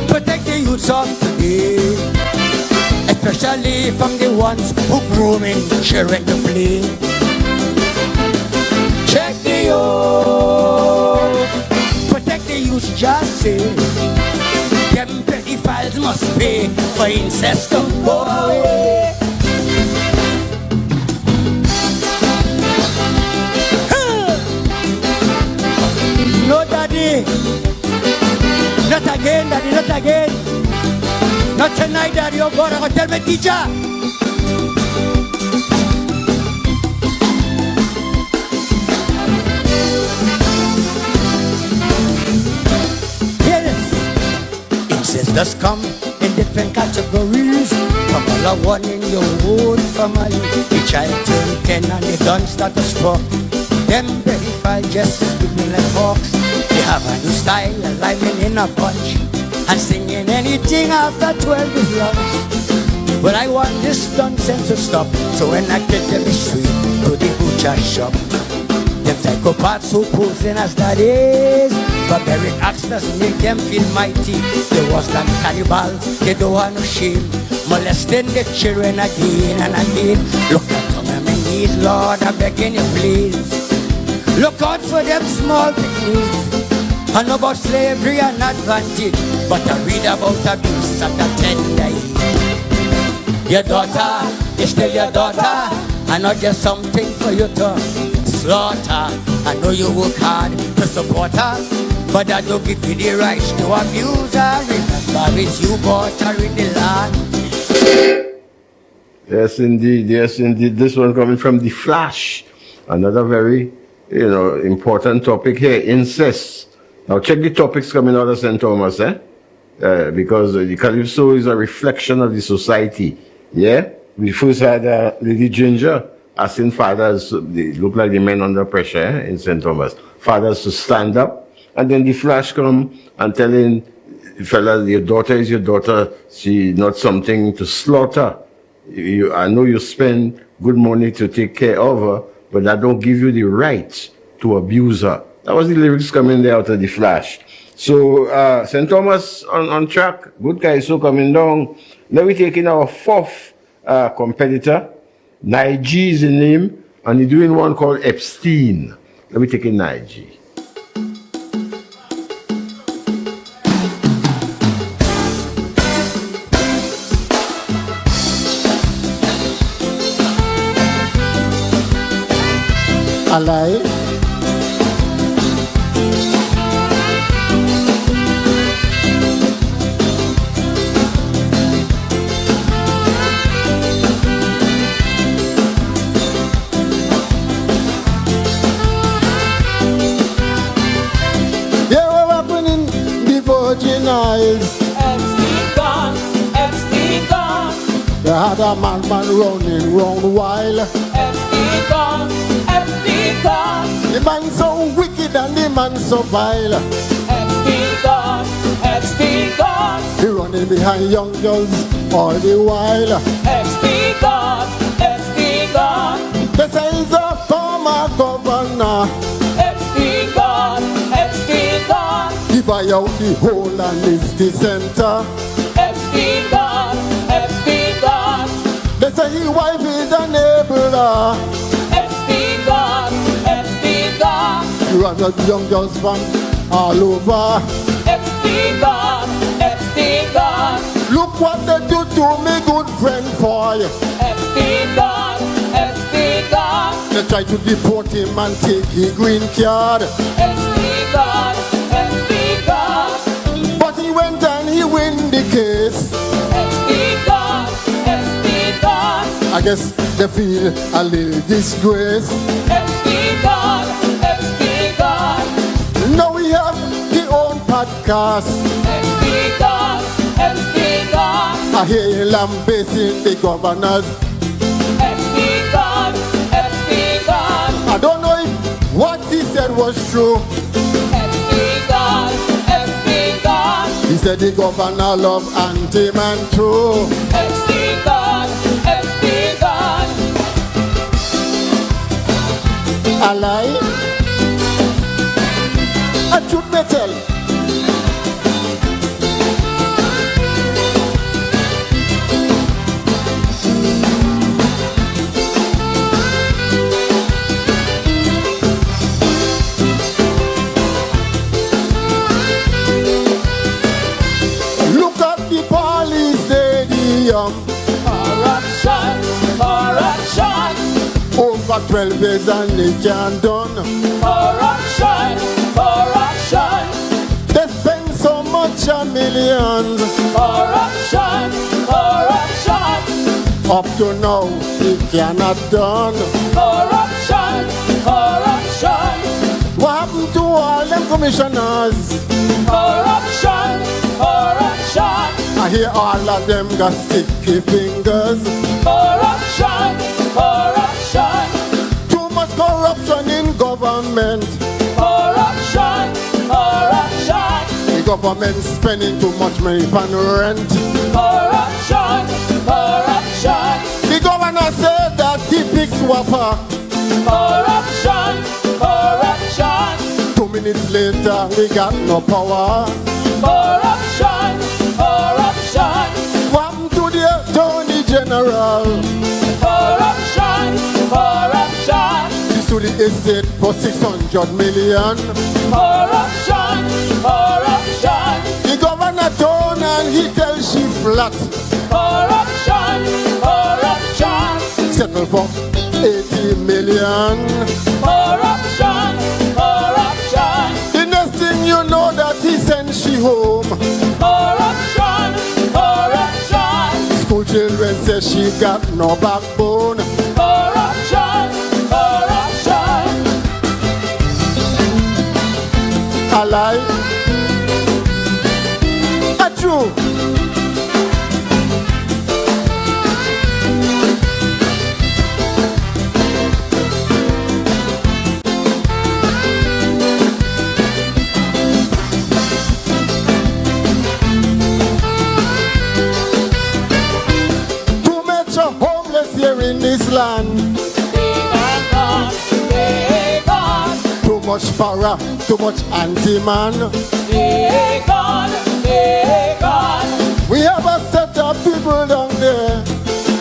protect the youths of today, especially from the ones who grooming children to play. Check the youth, protect the youth, JAZZY. Them pedophiles must pay for incest to go away. No, daddy, not again, daddy, not again. Not tonight, daddy. Oh God, I'm gonna tell my teacher. Incest come in different categories. From all one in your own family, the child turn 10 and they don't start to struck. Them verify just people like hawks. They have a new style, living in a bunch and singing anything after 12 is lunch. But I want this nonsense to stop, so when I get them straight to the butcher shop. Them psychopaths who posing as daddies, barbaric acts doesn't make them feel mighty. They worse than cannibals, they don't want no shame, molesting the children again and again. Look at some of my knees, Lord, I'm begging you please. Look out for them small picnics. I know about slavery and advantage, but I read about abuse at a tender age. Your daughter is still your daughter, and not just something for you to slaughter. I know you work hard to support her, but that don't give you the rights to abuse her. Remember, it's you bought her in the land. Yes, indeed. Yes, indeed. This one coming from The Flash. Another very, important topic here, incest. Now check the topics coming out of St. Thomas, because the Calypso is a reflection of the society. Yeah? We first had Lady Ginger asking fathers, they look like the men under pressure in St. Thomas, fathers to stand up. And then The Flash come and telling the fella, your daughter is your daughter, she not something to slaughter. I know you spend good money to take care of her, but that don't give you the right to abuse her. That was the lyrics coming there out of The Flash. So, St. Thomas on track, good Kaiso coming down. Now we're taking our fourth competitor. Naiji is the name, and he's doing one called Epstein. Let me take in Naiji. Alive. Epstein gone, Epstein gone. They had a madman running round while. Epstein gone, Epstein gone. The man so wicked and the man so vile. Epstein gone, Epstein gone. He running behind young girls all the while. Epstein gone, Epstein gone. They say he's a former governor. Epstein gone, Epstein gone. He buy out the whole and is the center. Epstein gone, Epstein gone. They say his wife is a neighbor. Epstein gone, Epstein gone. He runs out young girls from all over. Epstein gone, Epstein gone. Look what they do to me good friend boy. Epstein gone, Epstein gone. They try to deport him and take his green card. Epstein gone, Epstein gone. But he went and he win the case. Epstein gone, Epstein gone. I guess they feel a little disgrace. Epstein gone, Epstein gone. Now we have the own podcast. Epstein gone, Epstein gone. I hear you lambasting the governors. Epstein gone, Epstein gone. I don't know if was true. FB God, FB God, He said the governor love anti-man too. FB God, FB God. A lie? A truth may tell. Look at the police stadium. Corruption, corruption, Over 12 days and they can't done. corruption, corruption, They spend so much a millions. corruption, corruption, Up to now, it cannot done. corruption, corruption, What happened to all them commissioners? corruption, corruption, I hear all of them got sticky fingers. corruption, corruption, Too much corruption in government. corruption, corruption, The government spending too much money on rent. corruption, corruption, The governor said that he picks whopper. corruption, corruption, 2 minutes later, we got no power. corruption, corruption, What happened to the attorney general? corruption, corruption, He sued the estate for 600 million. corruption, corruption, The governor turned and he tells she flat. corruption, corruption, Settle for 80 million. corruption, corruption, The next thing you know that he sent she home. corruption, corruption, School children say she got no backbone. corruption, corruption, A lie? A true? Too much of homeless here in this land. hey God, Too much para, too much anti-man. hey God, hey God, We have a set of people down there.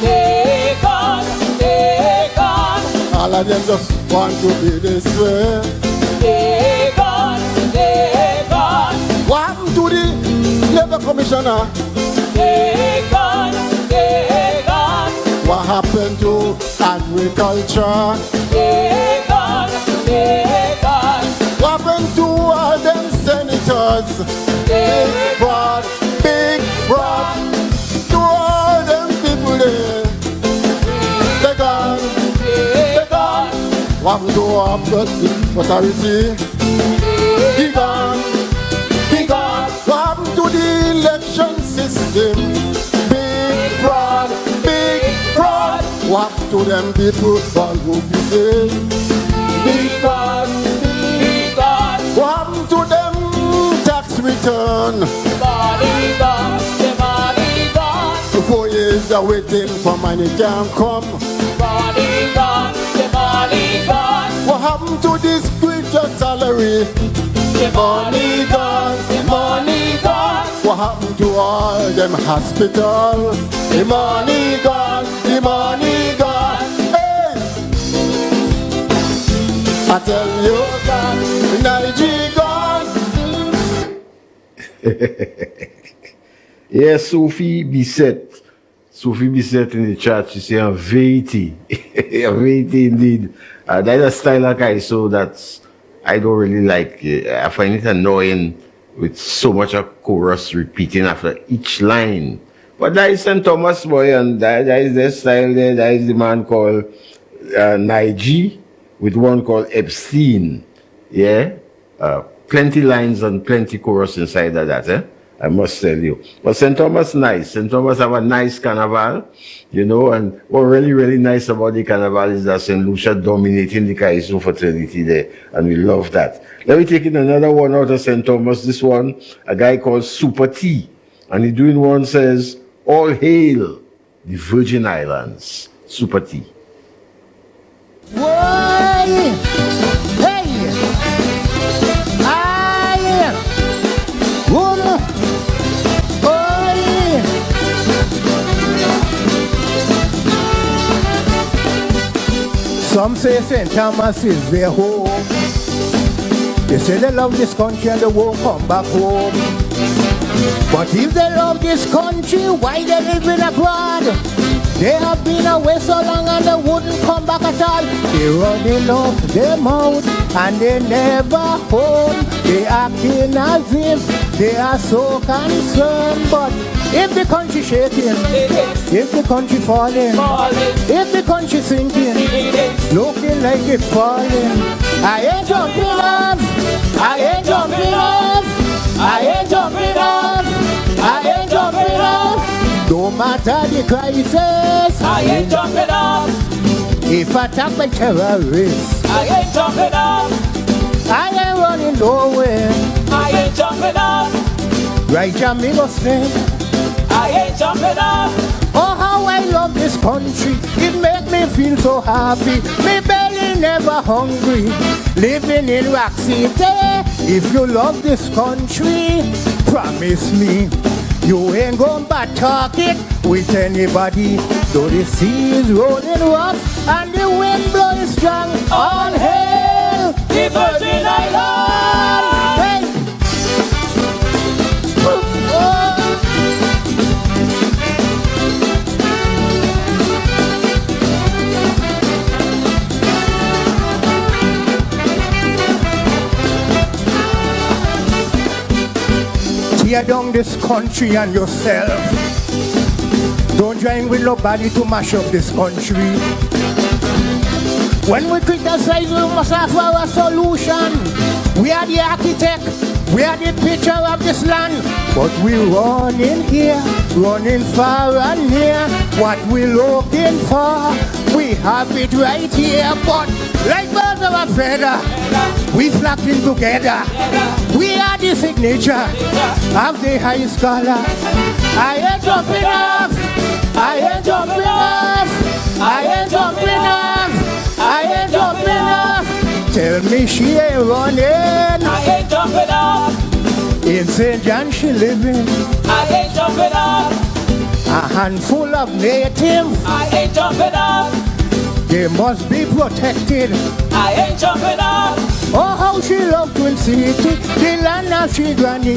hey God, hey God, All of them just want to be this way. hey God, hey God, What happened to the labor commissioner? hey God, hey God, What happened to agriculture? hey God, hey God, What happened to all them senators? Big broad, to all them people there. They gone, they gone. What happened to our authority? He gone, he gone. What happened to the election system? Big fraud. What happened to them people all who be there? big God, big God, What happened to them tax return? body God, the body God, For 4 years they're waiting for money can't come. body God, the body God, What happened to this creature salary? the money God, the money God, What happened to all them hospital? The money gone, the money gone. Hey! I tell you, Nigeria gone. Yes, Sophie Bissett. Sophie Bissett in the chat, she say a vérité. A vérité indeed. That is a style of Kaiso that I don't really like. I find it annoying with so much of chorus repeating after each line. But that is St. Thomas boy, and that is their style there. That is the man called Naiji with one called Epstein. Yeah? Plenty lines and plenty chorus inside of that. I must tell you. But St. Thomas nice. St. Thomas have a nice carnival, you know, and what really, really nice about the carnival is that St. Lucia dominating the Kaiso fraternity there, and we love that. Let me take in another one out of St. Thomas. This one, a guy called Super T, and he doing one says, all hail the Virgin Islands. Super T. Why? Hey! I woman. Oi! Some say St. Thomas is their home. They say they love this country and they won't come back home. But if they love this country, why they living abroad? They have been away so long and they wouldn't come back at all. They running off their mouth and they never home. They acting as if they are so concerned. But if the country shaking, if the country falling, if the country sinking, looking like it's falling, I ain't jumping off, I ain't jumping off, I ain't jumping off, I ain't jumping off. No matter the crisis, I ain't jumping off. If attacked by terrorists, I ain't jumping off. I ain't running nowhere, I ain't jumping off. Right, amigo Slim, I ain't jumping off. Oh, how I love this country, it make me feel so happy. Me belly never hungry, living in Rock City. If you love this country, promise me you ain't gonna back talk it with anybody. Though the sea is rolling rough and the wind blowing strong, all hail the Virgin Islands. Hey. Tear down this country and yourself. Don't join with nobody to mash up this country. When we criticize, we must have our solution. We are the architect, we are the picture of this land. But we're running here, running far and near. What we're looking for, we have it right here. But like birds of a feather, we flocking together. We are the signature of the high scholar. I ain't jumping off, I ain't jumping off, I ain't jumping off, I ain't jumping off. Tell me she ain't running, I ain't jumping off. In St. John she living, I ain't jumping off. A handful of natives, I ain't jumping off. They must be protected, I ain't jumping off. Oh, how she love Twin City, the land of she granny.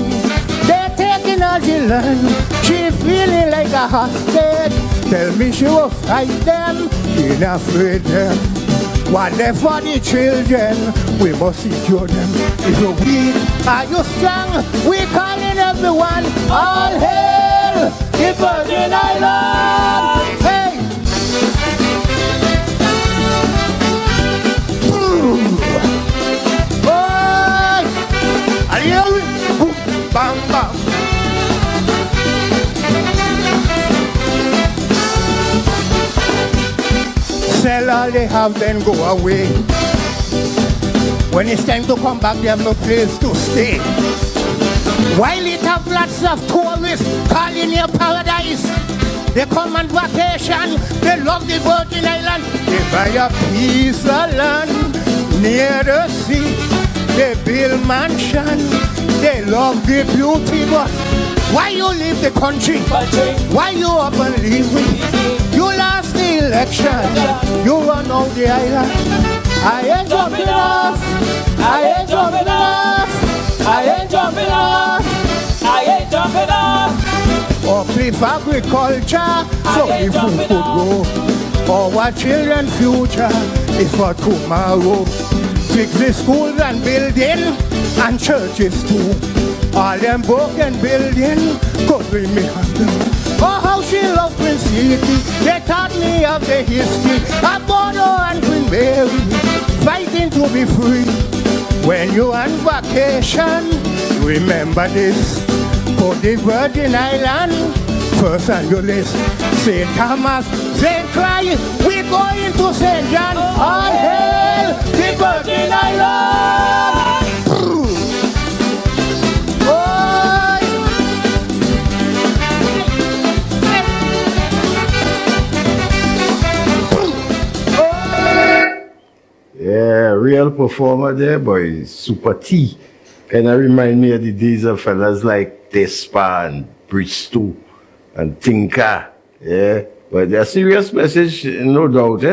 They're taking all the land, she feeling like a hostage. Tell me she will fight them, she not afraid them. What left for the children, we must secure them. If you're weak, are you strong? We calling everyone, all hail the Virgin Islands. Hey! Bam, bam. Sell all they have, then go away. When it's time to come back, they have no place to stay. While it have lots of tourists calling here paradise, they come on vacation, they love the Virgin Island. They buy a piece of land near the sea, they build mansion, they love the beauty. But why you leave the country? Why you up and leave me? You lost the election, you run out the island. I ain't jumping off, I ain't jumping off, I ain't jumping off, I ain't jumping off. Uplift agriculture so the food could grow. Our children's future is for tomorrow. Fix the schools and building and churches too. All them broken buildings could we make them. Oh, how she loved Queen City. They taught me of the history of Bono and Queen Mary, fighting to be free. When you're on vacation, remember this. For the Virgin Island, first on your list, St. Thomas, St. Croix, we're going to St. John. All hail the Virgin Island! Yeah, real performer there, boy. Super T. Kind of remind me of the days of fellas like Tespa and Bristol and Tinka. Yeah, but a serious message, no doubt.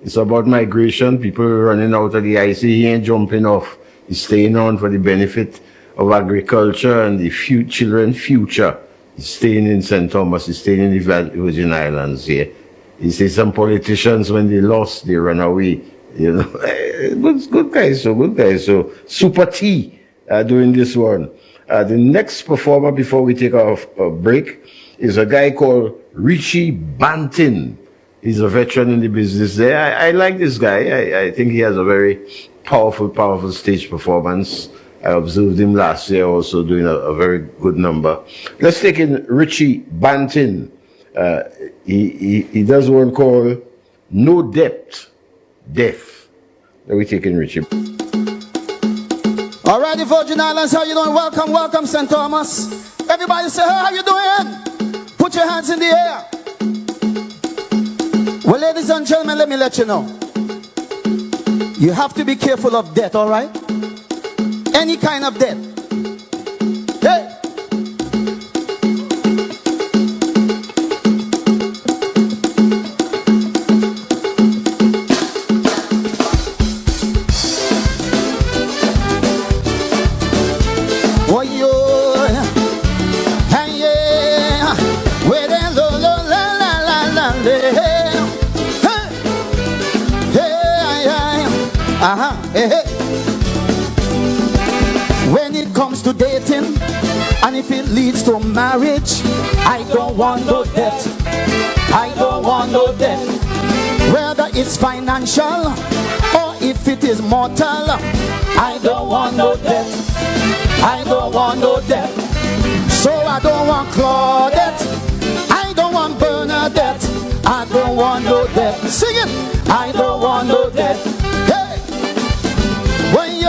It's about migration, people running out of the ice. He ain't jumping off. He's staying on for the benefit of agriculture and the children's future. He's staying in St. Thomas. He's staying in the Virgin Islands here. Yeah. He says some politicians, when they lost, they run away. You know, good guys. So Super T doing this one. The next performer before we take off a break is a guy called Richie Bantin. He's a veteran in the business there. I like this guy. I think he has a very powerful stage performance. I observed him last year also doing a very good number. Let's take in Richie Bantin. He does one called No Depth. Death. Let me take in Richie. All right, the Virgin Islands, how you doing? Welcome, St. Thomas. Everybody say, hey, how you doing? Put your hands in the air. Well, ladies and gentlemen, let me let you know. You have to be careful of death, all right? Any kind of death. Hey! When it comes to dating, and if it leads to marriage, I don't want no debt. I don't want no debt. Whether it's financial or if it is mortal, I don't want no debt. I don't want no debt. So I don't want Claudette. I don't want Bernadette. I don't want no debt. Sing it. I don't want no debt. Hey. When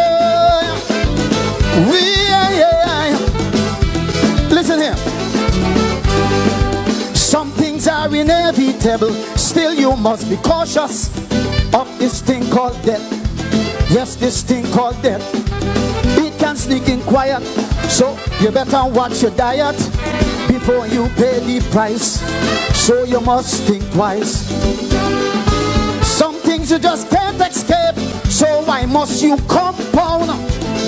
listen here. Some things are inevitable. Still you must be cautious of this thing called death. Yes, this thing called death. It can sneak in quiet. So you better watch your diet before you pay the price. So you must think twice. Some things you just can't escape. So why must you compound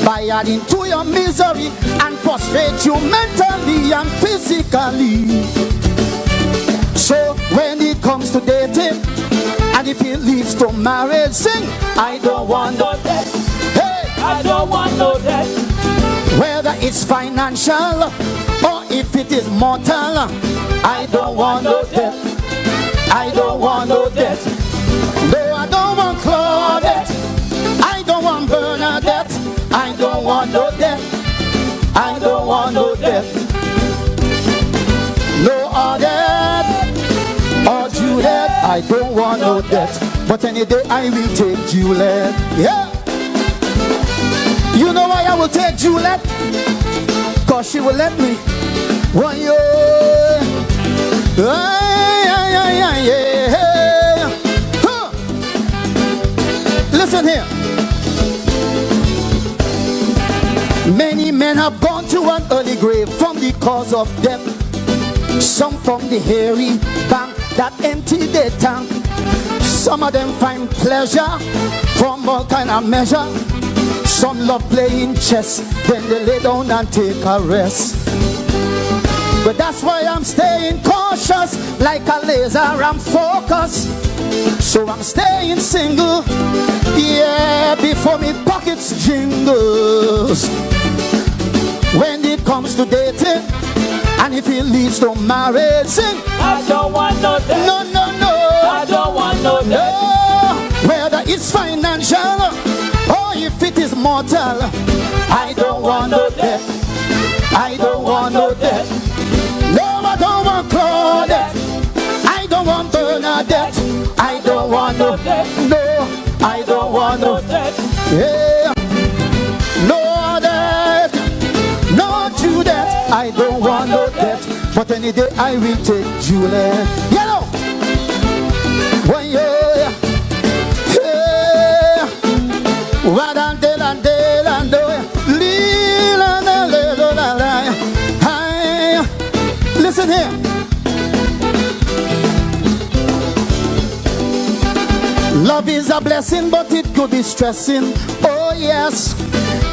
by adding to your misery and frustrate you mentally and physically? So when it comes to dating, and if it leads to marriage, sing, I don't want no debt. Hey, I don't want no debt. Whether it's financial or if it is mortal, I don't want no debt. I don't want no debt. No, I don't want Claudette. I don't want Bernadette. I don't want no debt. I don't want no debt. No Odette or Juliet. I don't want no debt. But any day I will take Juliet. Yeah. You know why I will take Juliet? Cause she will let me. One year. Listen here. Many men have gone to an early grave from the cause of death. Some from the hairy bank that empty their tank. Some of them find pleasure from all kind of measure. Some love playing chess, then they lay down and take a rest. But that's why I'm staying cautious, like a laser I'm focused. So I'm staying single, yeah, before me pockets jingles. When it comes to dating, and if it leads to marriage, sing, I don't want no debt. No, no, no, I don't want no debt. No, whether it's financial or if it is mortal, I don't want no debt. I don't want no debt. want no debt. No, I don't want no debt. Yeah. No debt, no true debt. I don't want no debt. But any day I will take Juliet. Yellow. When you, yeah. Listen here. Love is a blessing, but it could be stressing. Oh yes,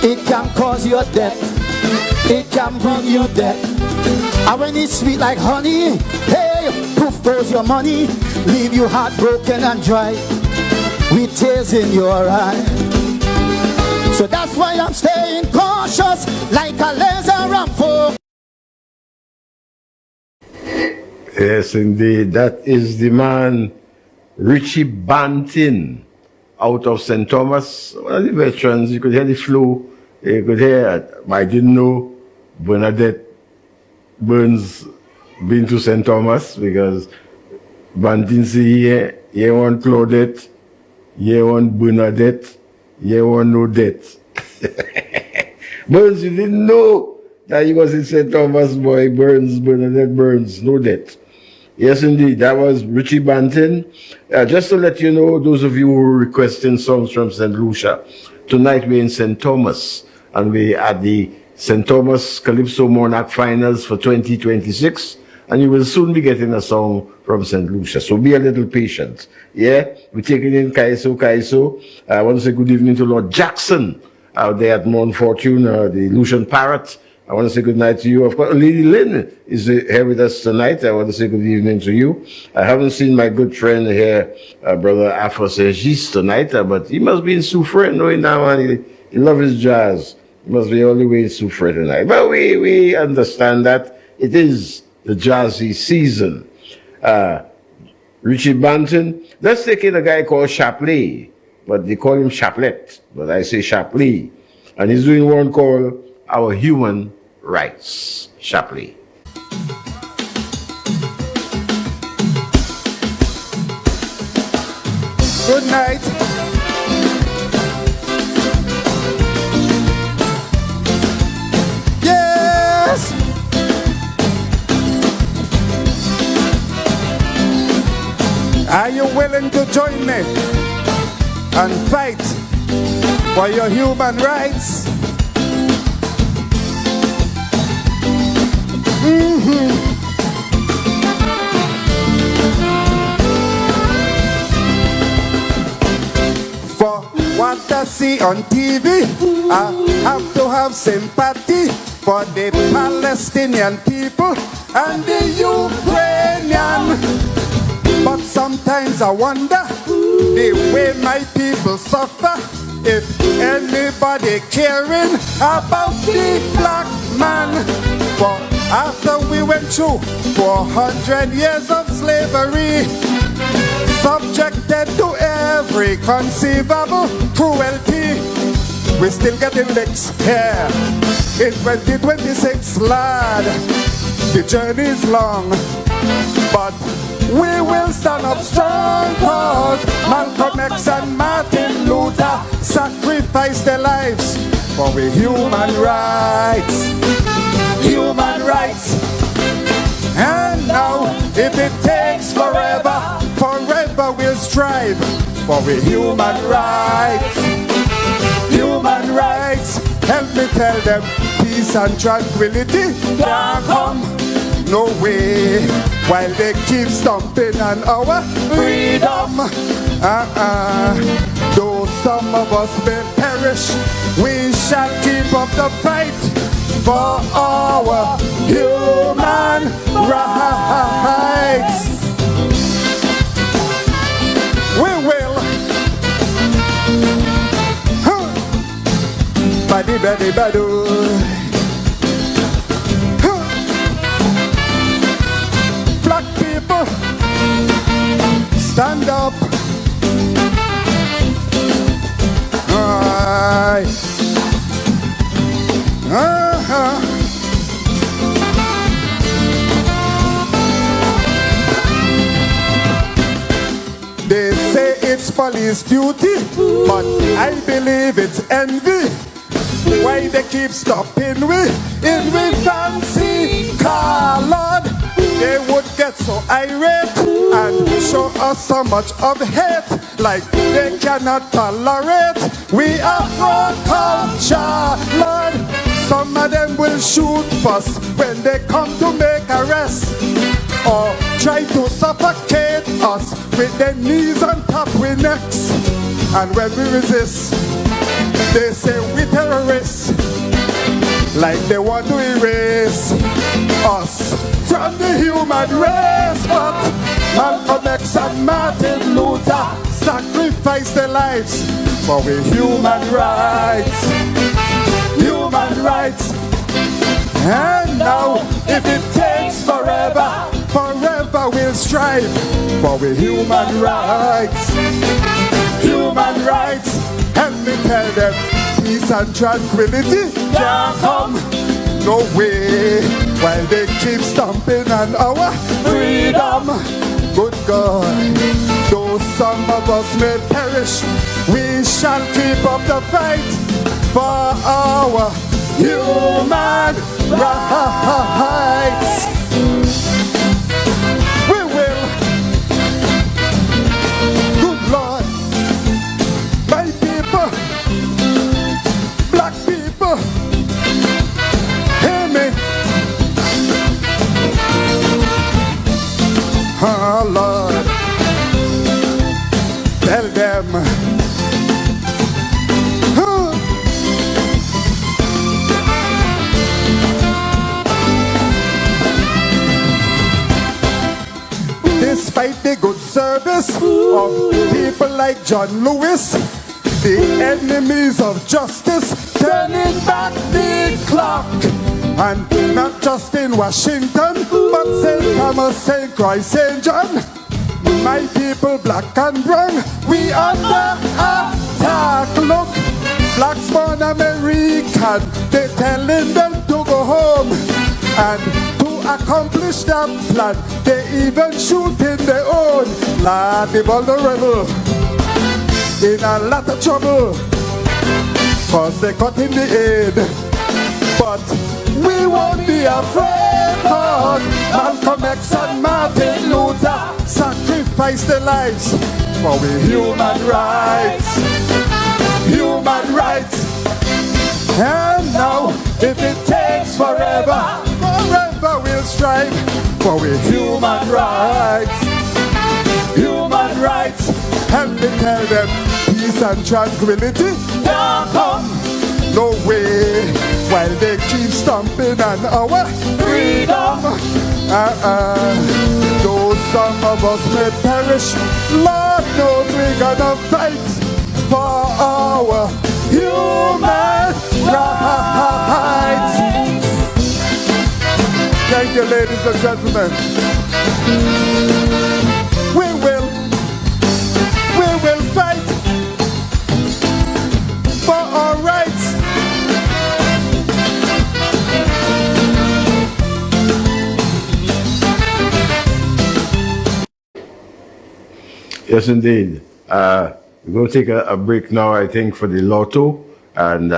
it can cause you death. It can bring you death. And when it's sweet like honey, hey, poof goes your money. Leave you heartbroken and dry, with tears in your eye. So that's why I'm staying cautious, like a laser ramp. Yes, indeed. That is the man, Richie Bantin, out of St. Thomas. One of the veterans. You could hear the flow. You could hear, I didn't know Bernadette Burns been to St. Thomas, because Bantin say, here one Claudette, here one Bernadette, here one no debt. Burns, you didn't know that he was in St. Thomas, boy. Burns, Bernadette Burns, no debt. Yes, indeed. That was Richie Bantin. Just to let you know, those of you who are requesting songs from St. Lucia, tonight we're in St. Thomas, and we're at the St. Thomas Calypso Monarch Finals for 2026, and you will soon be getting a song from St. Lucia. So be a little patient. Yeah, we're taking in Kaiso. I want to say good evening to Lord Jackson out there at Mount Fortune, the Lucian Parrot. I want to say good night to you. Of course, Lady Lynn is here with us tonight. I want to say good evening to you. I haven't seen my good friend here, Brother Afro Sergis tonight, but he must be in Soufrière, knowing now, and he loves his jazz. He must be all the way in Soufrière tonight. But we understand that it is the jazzy season. Richie Banton. Let's take in a guy called Chapley, but they call him Chaplet, but I say Chapley. And he's doing one called Our Human Rights. Chapley. Good night. Yes. Are you willing to join me and fight for your human rights? For what I see on TV, I have to have sympathy for the Palestinian people and the Ukrainian. But sometimes I wonder the way my people suffer, if anybody caring about the black man. For after we went through 400 years of slavery, subjected to every conceivable cruelty, we're still getting licks here in 2026, lad. The journey is long, but we will stand up strong, cause Malcolm X and Martin Luther sacrificed their lives for the human rights. Human rights. And now, if it takes forever, forever we'll strive for the human rights. Human rights. Help me tell them, peace and tranquility can't come. No way, while they keep stomping on our freedom. Though some of us may perish, we shall keep up the fight for our human rights. We will. Badi badi badu. Black people, stand up. Aye. They say it police duty, but I believe it's envy. Why they keep stopping we in we fancy car, Lord? They would get so irate and show us so much of hate, like they cannot tolerate. We are from culture, Lord. Some of them will shoot us when they come to make arrest, or try to suffocate us with their knees on top we necks. And when we resist, they say we terrorists, like they want to erase us from the human race. But Malcolm X and Martin Luther sacrificed their lives for we human rights. Human rights. And now, if it takes forever, forever we'll strive for we human rights. Human rights. Help me tell them, peace and tranquility can't come. No way, while they keep stomping on our freedom. Good God, though some of us may perish, we shall keep up the fight for our human rights. We will. Good Lord, my people, black people, hear me. Oh Lord, tell them. Despite the good service of people like John Lewis, the enemies of justice turning back the clock. And not just in Washington, but St. Thomas, St. Croix, St. John. My people, black and brown, we under attack. Look, blacks born American, they telling them to go home. And to accomplish that plan, they even shoot in their own. Lord, the vulnerable in a lot of trouble, cause they cut in the aid. But we won't be afraid, cause Malcolm X and Martin Luther sacrificed their lives for we human rights. Human rights. And now, if it takes forever, forever we'll strive for we human rights. Human rights. Help me tell them, peace and tranquility can't come. No way, while they keep stomping on our freedom. Though some of us may perish, Lord knows we're gonna fight for our human rights. Thank you, ladies and gentlemen. We will fight for our rights. Yes, indeed. We're going to take a break now, I think, for the lotto, and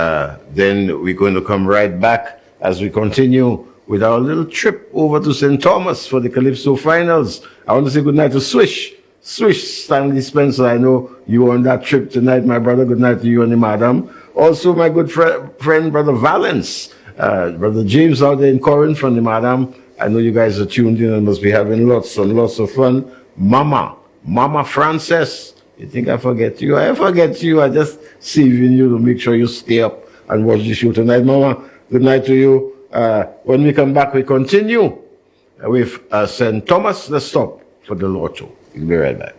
then we're going to come right back as we continue with our little trip over to St. Thomas for the Calypso finals. I want to say good night to Swish Stanley Spencer. I know you were on that trip tonight, my brother. Good night to you and the madam. Also, my good friend, Brother Valence, Brother James out there in Corinth from the madam. I know you guys are tuned in and must be having lots and lots of fun. Mama Frances, you think I forget you? I forget you. I just saving you to make sure you stay up and watch the show tonight, Mama. Good night to you. When we come back, we continue with St. Thomas. Let's stop for the lotto. We'll be right back.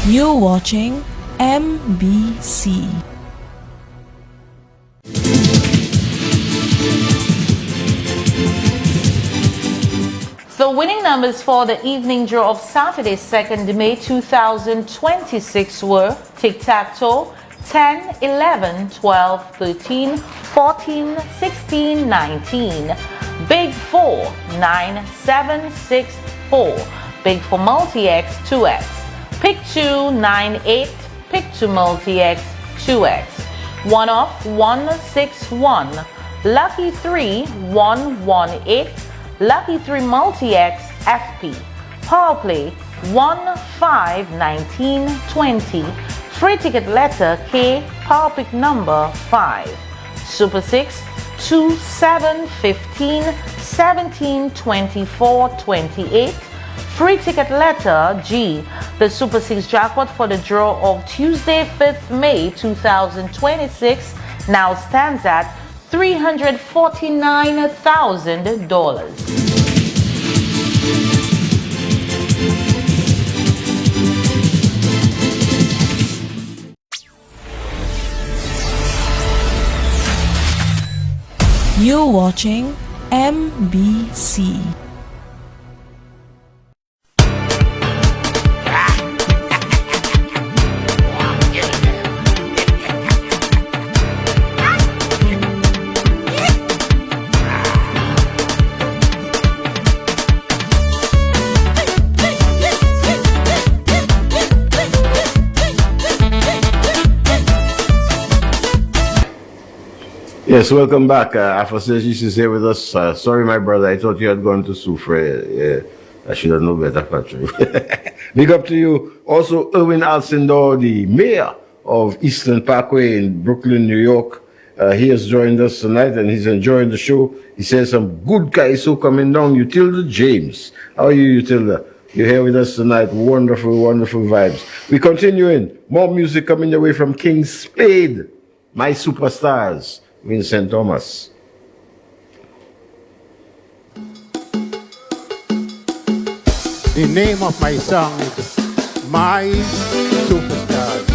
You're watching MBC. Your winning numbers for the evening draw of Saturday, 2nd May 2026 were tic-tac-toe, 10, 11, 12, 13, 14, 16, 19. Big 4, 9, 7, 6, 4. Big for multi-X, 2X. Pick 2, 9, 8. Pick 2 multi-X, 2X. One off, 1, 6, 1. Lucky 3, 1, 1, 8. Lucky 3 multi-X, FP. Power play, 1, 5, 19, 20. Free ticket letter K, power pick number 5. Super 6, 2, 7, 15, 17, 24, 28. Free ticket letter G. The Super 6 jackpot for the draw of Tuesday, 5th May 2026 now stands at $349,000. You're watching MBC. Yes, welcome back. Afrosages is here with us. Sorry, my brother, I thought you had gone to Soufre. I should have known better, Patrick. Big up to you. Also, Erwin Alcindor, the mayor of Eastern Parkway in Brooklyn, New York. He has joined us tonight and he's enjoying the show. He says some good Kaiso coming down. Utilda James. How are you, Utilda? You're here with us tonight. Wonderful, wonderful vibes. We continuing. More music coming away from King Spade. My Superstars. Vincent Thomas. The name of my song is My Superstars.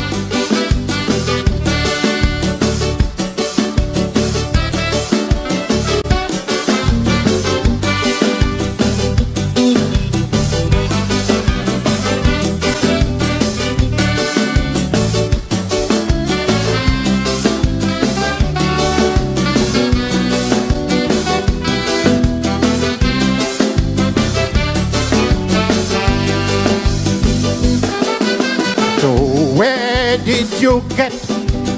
Did you get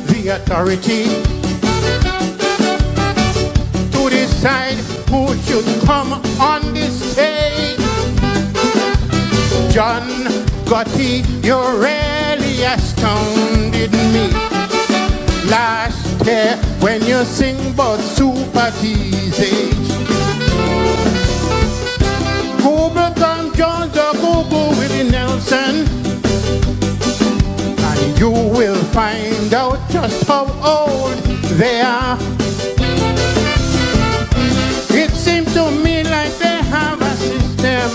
the authority to decide who should come on this stage? John Gotti, you really astounded me last year when you sing about Super D's age. Google Tom Jones or Google Willie Nelson, you will find out just how old they are. It seems to me like they have a system,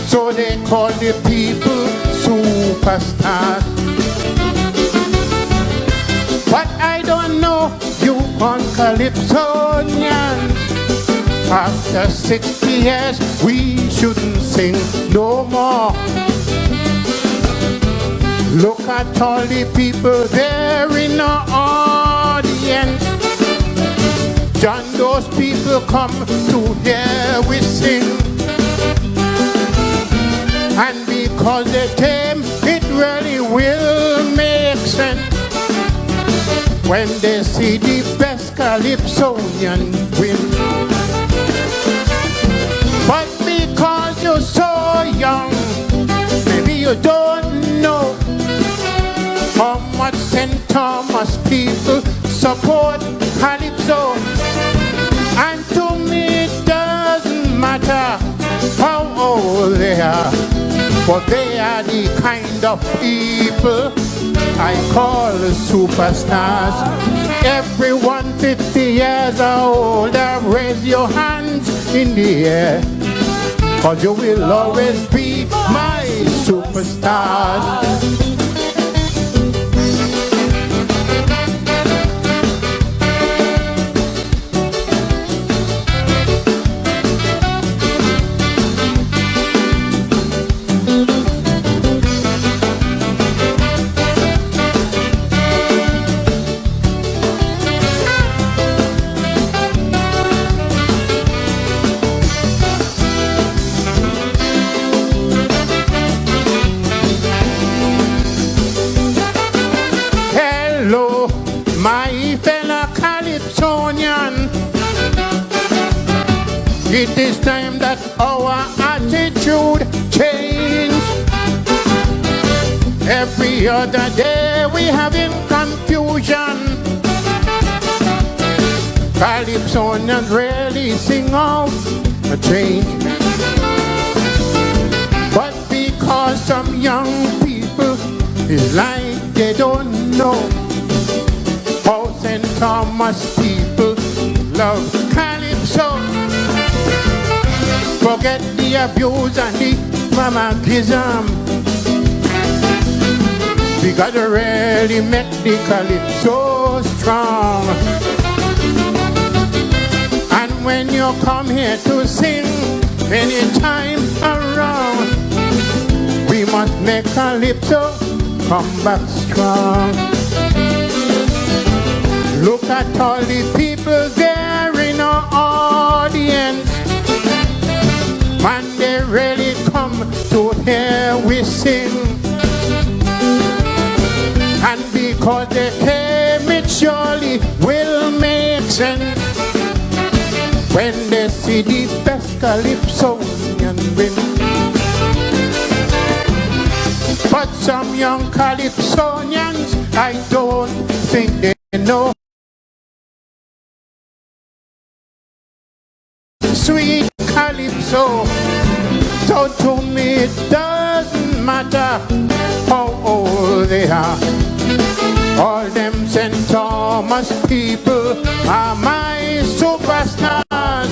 so they call the people superstars. But I don't know you on Calypsonians. After 60 years we shouldn't sing no more. Look at all the people there in the audience. John, those people come to hear we sing. And because they came, it really will make sense when they see the best Calypsonian win. But because you're so young, maybe you don't know how much St. Thomas people support Calypso. And to me it doesn't matter how old they are, but they are the kind of people I call superstars. Everyone 50 years old, raise your hands in the air, 'cause you will always be my superstars. Calypsonian. It is time that our attitude change. Every other day we having confusion. Calypsonians really sing out a change. But because some young people is like they don't know how St. Thomas people love Calypso. Forget the abuse and the romanticism. We gotta really make the Calypso strong. And when you come here to sing anytime around, we must make Calypso come back strong. Look at all the people there in our audience. Man, they really come to hear we sing. And because they came, it surely will make sense when they see the best Calypsonian win. But some young Calypsonians, I don't think they know sweet Calypso. So to me it doesn't matter how old they are. All them St. Thomas people are my superstars.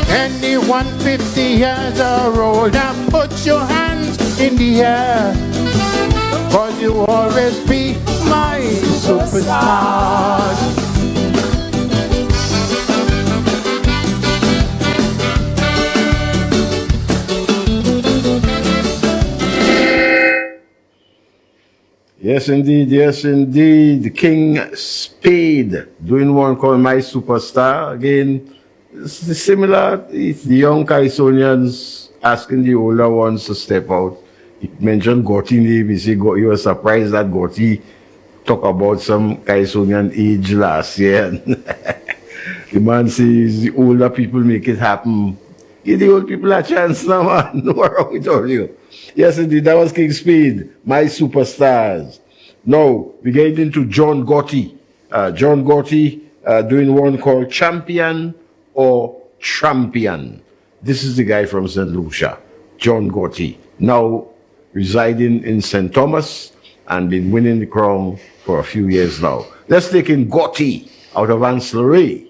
Anyone 50 years or older, put your hands in the air, 'cause you always be my superstars. Yes, indeed. Yes, indeed. King Spade doing one called My Superstar. Again, it's similar. It's the young Kaisonians asking the older ones to step out. He mentioned Gotti name. He said he was surprised that Gotti talk about some Kaisonian age last year. The man says the older people make it happen. Give the old people a chance now, man. No wrong with all you. Yes, indeed, that was King Spade, My Superstars. Now, we get into John Gotti. John Gotti doing one called Champion or Trampion. This is the guy from St. Lucia, John Gotti. Now residing in St. Thomas and been winning the crown for a few years now. Let's take in Gotti out of Ancillary.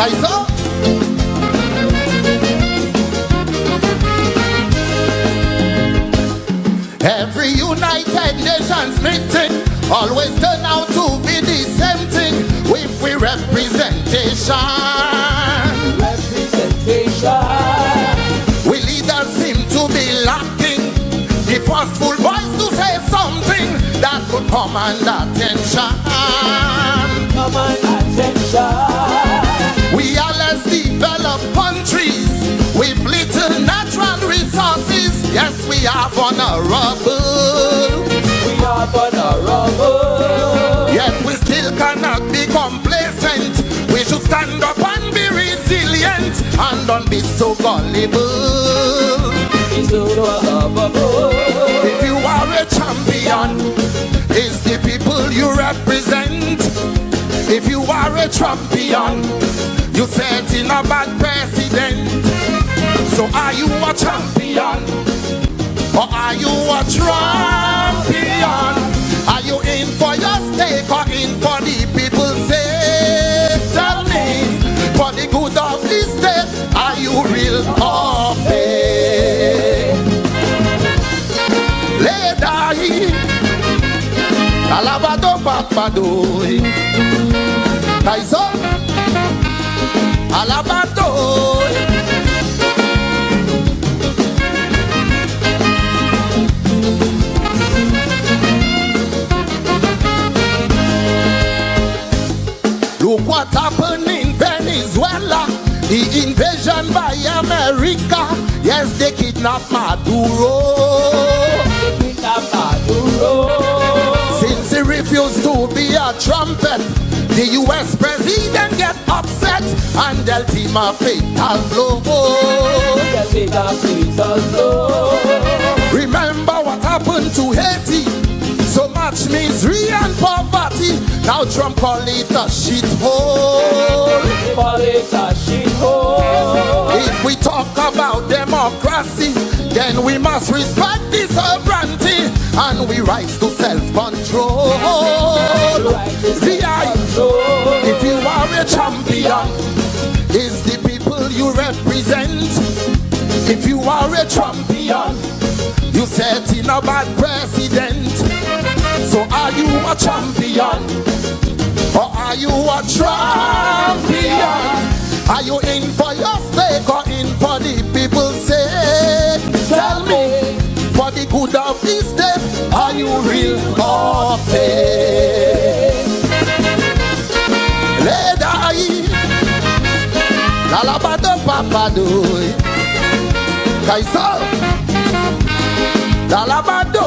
Kaiso. Every United Nations meeting always turn out to be the same thing with we representation. We leaders seem to be lacking the forceful voice to say something that could command attention. Command attention. We are less developed countries with little natural resources. Yes, we are vulnerable. We are vulnerable. Yet we still cannot be complacent. We should stand up and be resilient and don't be so gullible. If you are a champion, it's the people you represent. If you are a champion, you set in a bad precedent. So are you a champion? Or are you a trampion? Are you in for your stake or in for the people's sake? Tell me, for the good of this state, are you real or fake? Lady, Alabama. Alabado Papado. Kaiso. Alabado. Look what happened in Venezuela. The invasion by America. Yes, they kidnapped Maduro. Since he refused to be a trumpet, the US president get upset and dealt him a fatal blow. Remember what happened to Haiti? So much misery and poverty. Now Trump call it a shithole. If we talk about democracy, then we must respect the sovereignty and we rights to self-control. If you are a champion, it's the people you represent. If you are a champion, you set in a bad precedent. So are you a champion? Or are you a champion? Are you in for your stake or in for the people's sake? Tell me, for the good of this state, are you real or fake? Ledai, Lalabado Papado, Kaiso, Lalabado,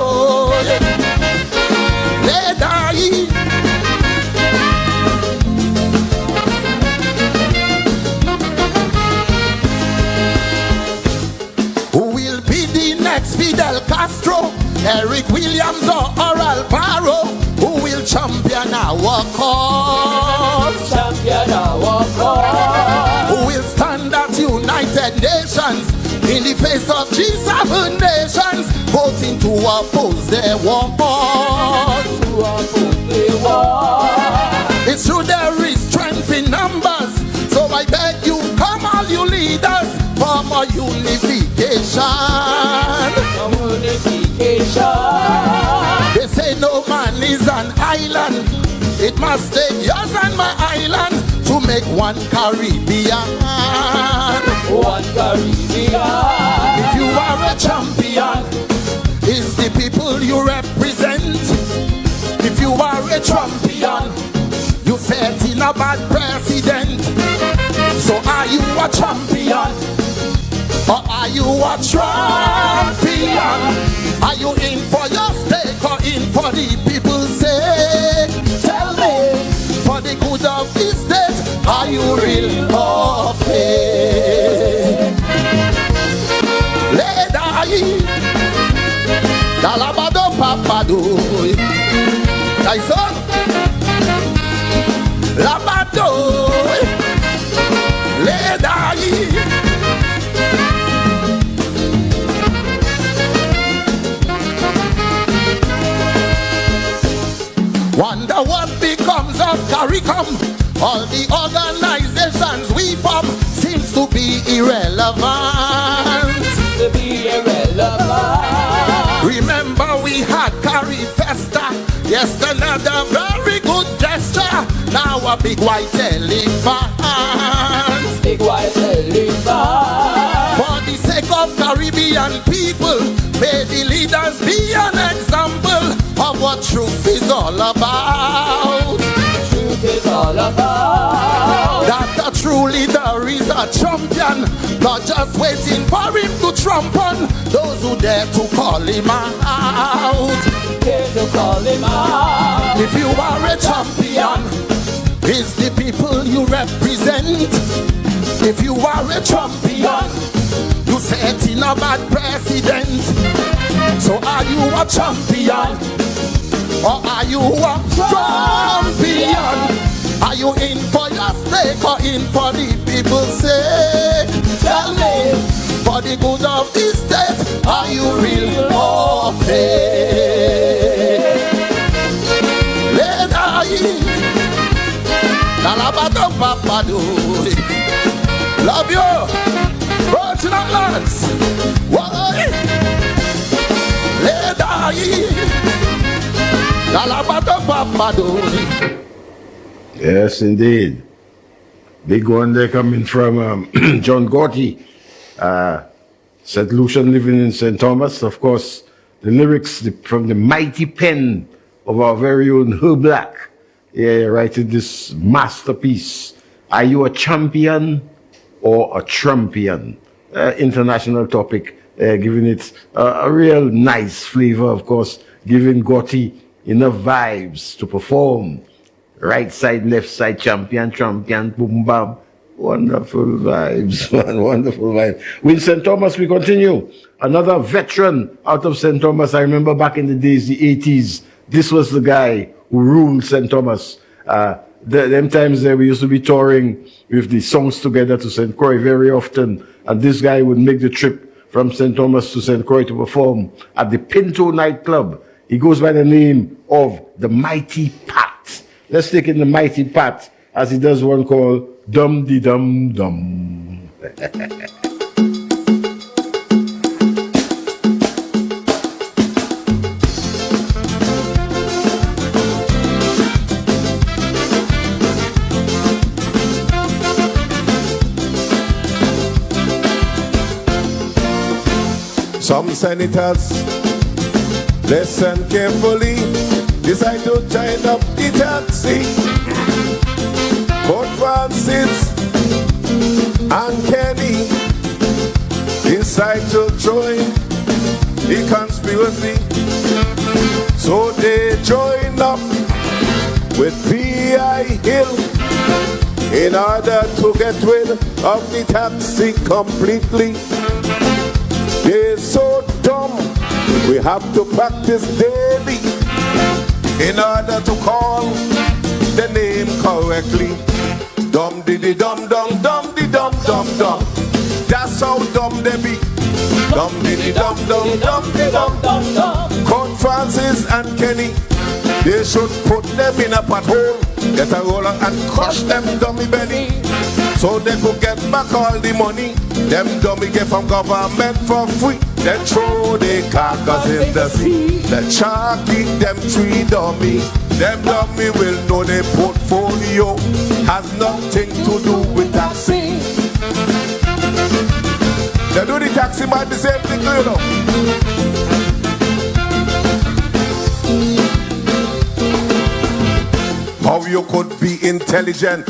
Ledai. Fidel Castro, Eric Williams or Oral Barrow, who will champion our cause? Who will stand at United Nations in the face of G7 nations, voting to oppose their wars? It's true there is strength in numbers, so I beg you, come all you leaders, for more unification. They say no man is an island. It must take yours and my island to make one Caribbean. If you are a champion, it's the people you represent. If you are a champion, you set in a bad precedent. So are you a champion? Or are you a champion? Are you in for your stake or in for the people's sake? Tell me, for the good of this state, are you real or fake? Ledai, Dalabado Papado, Kaiso, Labado, Ledai. Wonder what becomes of CARICOM. All the organizations we form seems to be irrelevant. Remember we had CARIFESTA. Yes, another very good gesture. Now a big white elephant. For the sake of Caribbean people, may the leaders be an example of what truth is all about. That a true leader is a champion, not just waiting for him to trump on those who dare to call him out. If you are a champion, it's the people you represent. If you are a champion, you set in a bad precedent. So are you a champion? Or are you a champion? Are you in for your stake or in for the people's sake? Tell me, for the good of this state, are you real or fake? Alabado Papado, love you, Virgin Islands. Why? Ledai, Yes, indeed. Big one there coming from John Gotti. St. Lucian living in St. Thomas. Of course, the lyrics from the mighty pen of our very own Herb Black. Yeah, writing this masterpiece. Are you a champion or a Trumpian? International topic, giving it a real nice flavor, of course, giving Gotti enough vibes to perform. Right side, left side, champion, Trumpian, boom, bam. Wonderful vibes, man, wonderful vibes. With St. Thomas, we continue. Another veteran out of St. Thomas. I remember back in the days, the 80s, this was the guy who ruled St. Thomas. Them times there, we used to be touring with the songs together to St. Croix very often. And this guy would make the trip from St. Thomas to St. Croix to perform at the Pinto nightclub. He goes by the name of the Mighty Pat. Let's take in the Mighty Pat as he does one called Dum Dee Dum Dum. Some senators, listen carefully, decide to join up the taxi. But Francis and Kenny decide to join the conspiracy. So they join up with P.I. Hill in order to get rid of the taxi completely. They're so dumb, we have to practice daily in order to call the name correctly. Dum diddy dum dum dum diddy dum dum dum. That's how dumb they be. Dum diddy dum dum dum diddy dum dum dum. Count Francis and Kenny, they should put them in a pothole, get a roller and crush them dummy belly, so they could get back all the money them dummy get from government for free. Then throw the carcass in the sea. The shark eat them three dummy. Them dummy will know their portfolio has nothing to do with taxi. They do the taxi man the same thing, you know. How you could be intelligent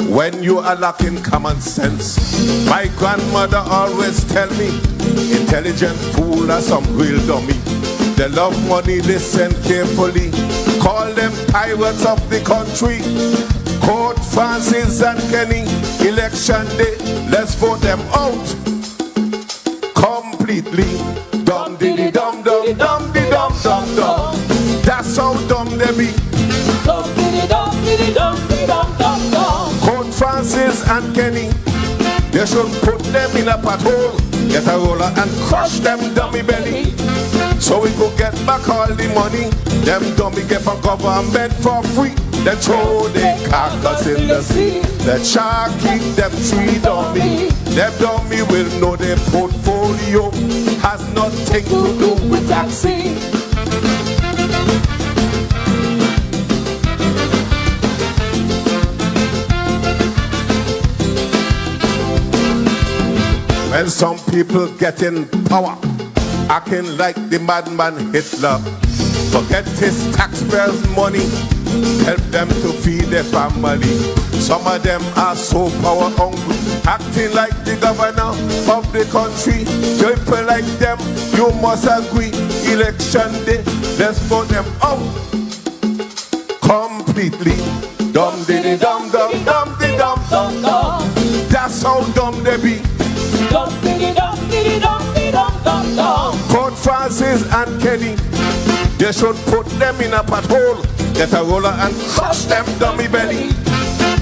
when you are lacking common sense? My grandmother always tell me, intelligent fool are some real dummy. They love money, listen carefully. Call them pirates of the country. Court Francis and Kenny, election day, let's vote them out completely. Dum diddy dum dum dum diddy dum dum dum. That's how dumb they be. Dum diddy dum diddy dum diddy dum dum dum. Court Francis and Kenny, they should put them in a pothole, get a roller and crush them dummy belly, so we could get back all the money them dummy get from government for free. Then throw the carcass in the sea. The shark eat them three dummy. Them dummy will know their portfolio has nothing to do with taxi. When some people get in power, acting like the madman Hitler, forget his taxpayers' money, help them to feed their family. Some of them are so power hungry, acting like the governor of the country. People like them, you must agree, election day, let's vote them out completely. Dum diddy dum dum dum diddy dum dum dum. That's how dumb they be. Dum diddy dum diddy dum diddy dum dum dum. Court Francis and Kenny, they should put them in a pothole, get a roller and crush them dummy belly,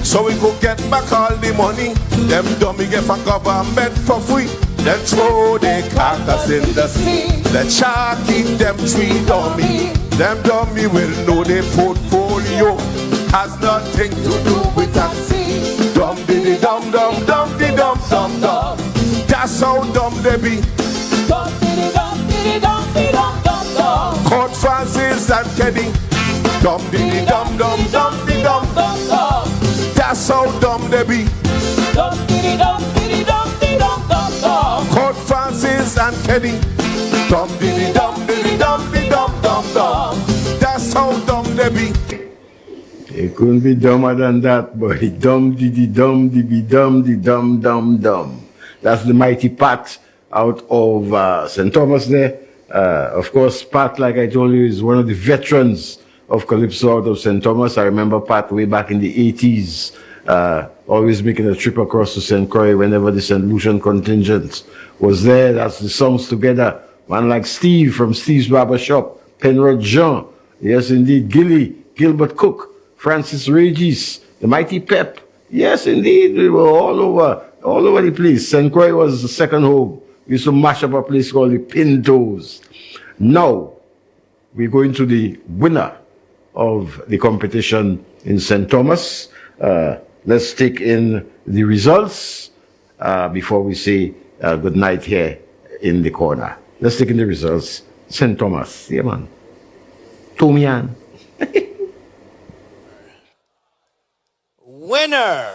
so we could get back all the money them dummy get from government for free. Then throw the carcass in the sea. The shark eat them three dummy. Them dummy will know their portfolio has nothing to do with taxi. Dum diddy dum dum dum diddy dum dum dum. That's how dumb they be. Dum diddy dum diddy dum diddy dum dum dum. Court Francis and Kenny, Dum diddy dum dum dum diddy dum dum dum. That's how dumb they be. Dum diddy dum diddy dum diddy dum dum dum. Court Francis and Kenny. Dum diddy dum diddy dum diddy dum dum dum. That's how dumb they be. It couldn't be dumber than that, boy. Dum diddy dum diddy dum diddy dum dum dum. That's the mighty Pat out of St. Thomas there. Of course, Pat, like I told you, is one of the veterans of Calypso out of St. Thomas. I remember Pat way back in the 80s, always making a trip across to St. Croix whenever the St. Lucian contingent was there. That's the songs together. Man like Steve from Steve's Barber Shop, Penrod Jean, yes indeed, Gilbert Cook, Francis Regis, the mighty Pep. Yes indeed, we were all over the place. St. Croix was the second home. We used to mash up a place called the Pintos. Now, we're going to the winner of the competition in St. Thomas. Let's take in the results before we say good night here in the corner. Let's take in the results. St. Thomas. Yeah, man. Tomian. Winner,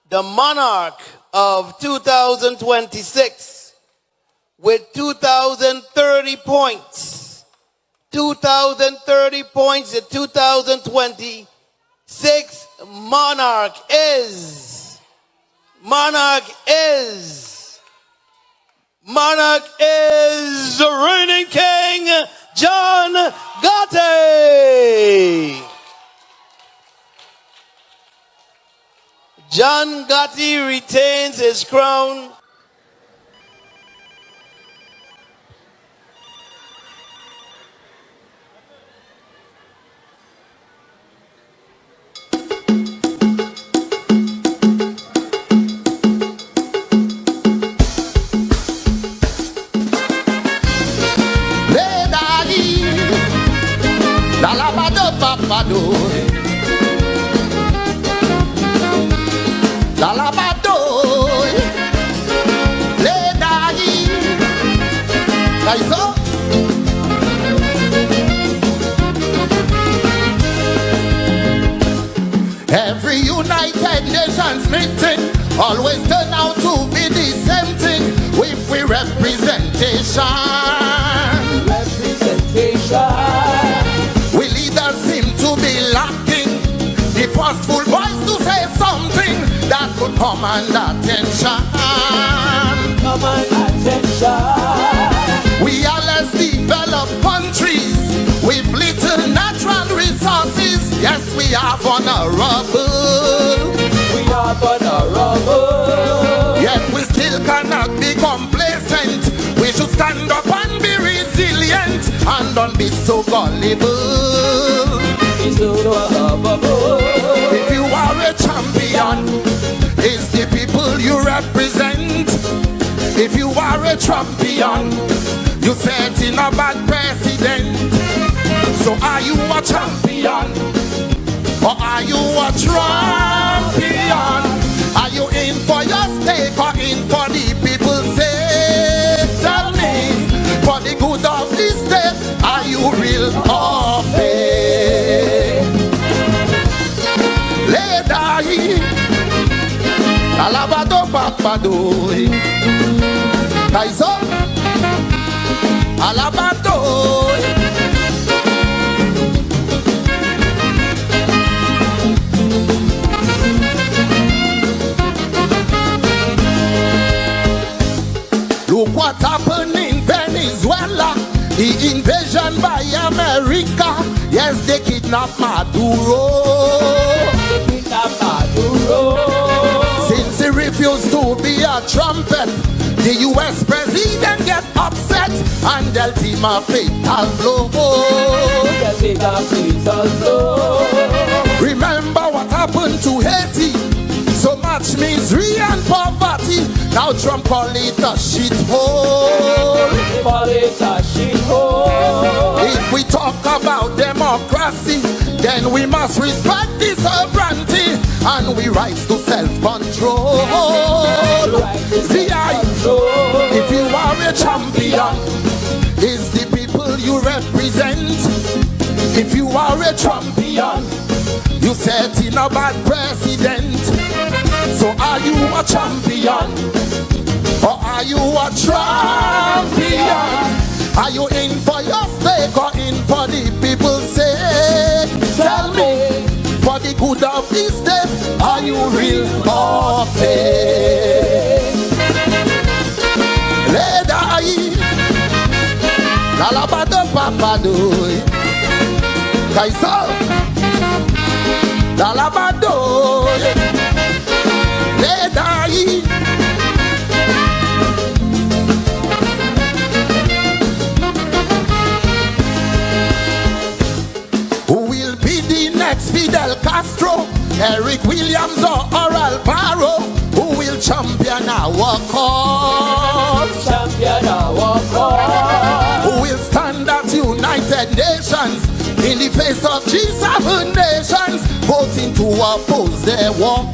the Monarch of 2026 with 2,030 points. 2,030 points in 2026. Monarch is the reigning king, John Gotti. John Gotti retains his crown. Kaiso. Every United Nations meeting always turn out to be the same thing with we representation. We leaders seem to be lacking the forceful voice to say something that could command attention. Command attention. We are less developed countries with little natural resources. Yes, we are vulnerable. We are vulnerable. Yet we still cannot be complacent. We should stand up and be resilient and don't be so gullible. If you are a champion, it's the people you represent. If you are a champion, you set in a bad precedent. So are you a champion? Or are you a champion? Are you in for your stake or in for the people's sake? Tell me, for the good of this state, are you real or fake? Ledai, alabado papado, Kaiso. Alabado. Look what happened in Venezuela, the invasion by America. Yes, they kidnapped Maduro. Since he refused to be a trumpet, the US president get upset and dealt him a fatal blow. Remember what happened to Haiti? So much misery and poverty. Now Trump call it a shithole. If we talk about democracy, then we must respect the sovereignty and we rights to self-control. If you are a champion, it's the people you represent. If you are a champion, you set in a bad precedent. So are you a champion? Or are you a champion? Are you in for your stake or in for the people's sake? Tell me, for the good of this state, are you real or fake? Ledai, lalabado papadoi, Kaiso, lalabado, ledai. Fidel Castro, Eric Williams or Alvaro, who will champion our cause? Champion our cause. Who will stand at United Nations in the face of G7 nations, voting to oppose their wars?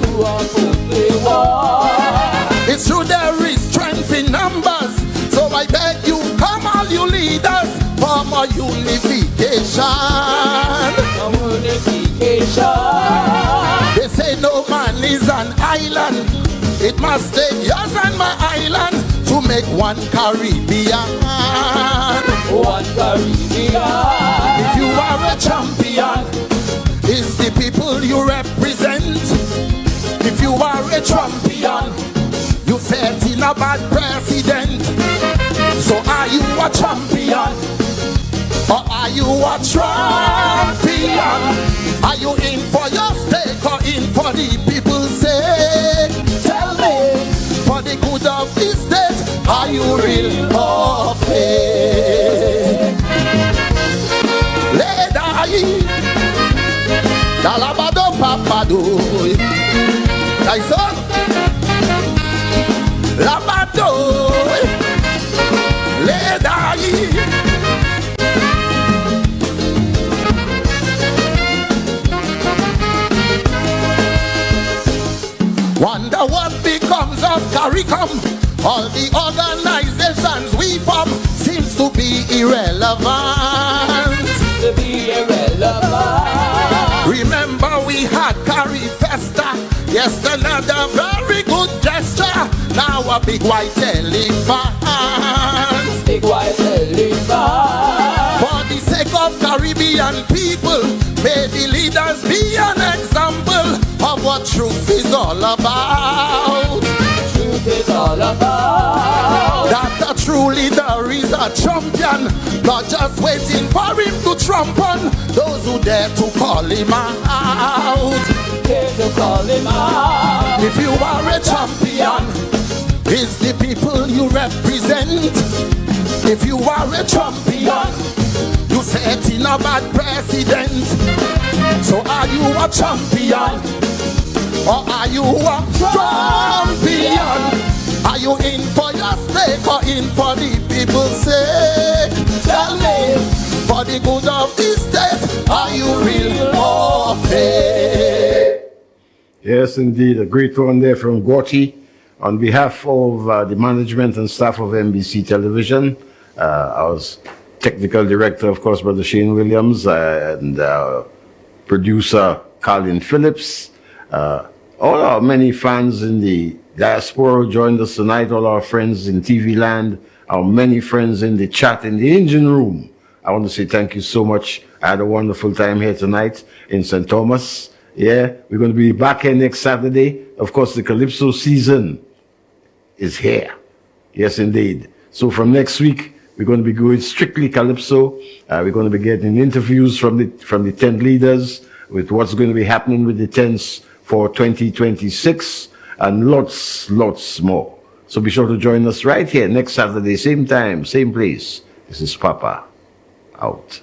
To oppose their wars. It's true there is strength in numbers, so I beg you, come all you leaders, for more unification. They say no man is an island. It must take yours and my island to make one Caribbean. One Caribbean. If you are a champion, it's the people you represent. If you are a champion, you set in a bad precedent. So are you a champion? Or are you a champion? Are you in for your stake or in for the people's sake? Tell me, for the good of this state, are you real or fake? Ledai, dalabado papado, Kaiso, labado, ledai. Wonder what becomes of CARICOM. All the organizations we form seems to be irrelevant. Remember we had CARIFESTA. Yes, another very good gesture. Now a big white elephant. Big white elephant. For the sake of Caribbean people, may the leaders be an example of what truth is all about. Truth is all about. That a true leader is a champion, not just waiting for him to trump on those who dare to call him out. Dare to call him out. If you are a champion, it's the people you represent. If you are a champion, you set in a bad precedent. So are you a champion? Or are you a champion? Are you in for your stake or in for the people's sake? Tell me, for the good of this state, are you real or fake? Yes, indeed. A great one there from Gotti. On behalf of the management and staff of NBC Television, I was technical director, of course, Brother Shane Williams, and producer Colin Phillips. All our many fans in the diaspora who joined us tonight, all our friends in TV land, our many friends in the chat, in the engine room. I want to say thank you so much. I had a wonderful time here tonight in St. Thomas. Yeah, we're going to be back here next Saturday. Of course, the Calypso season is here. Yes, indeed. So from next week, we're going to be going strictly Calypso. We're going to be getting interviews from the tent leaders with what's going to be happening with the tents for 2026 and lots more. So be sure to join us right here next Saturday, same time, same place. This is Papa, out.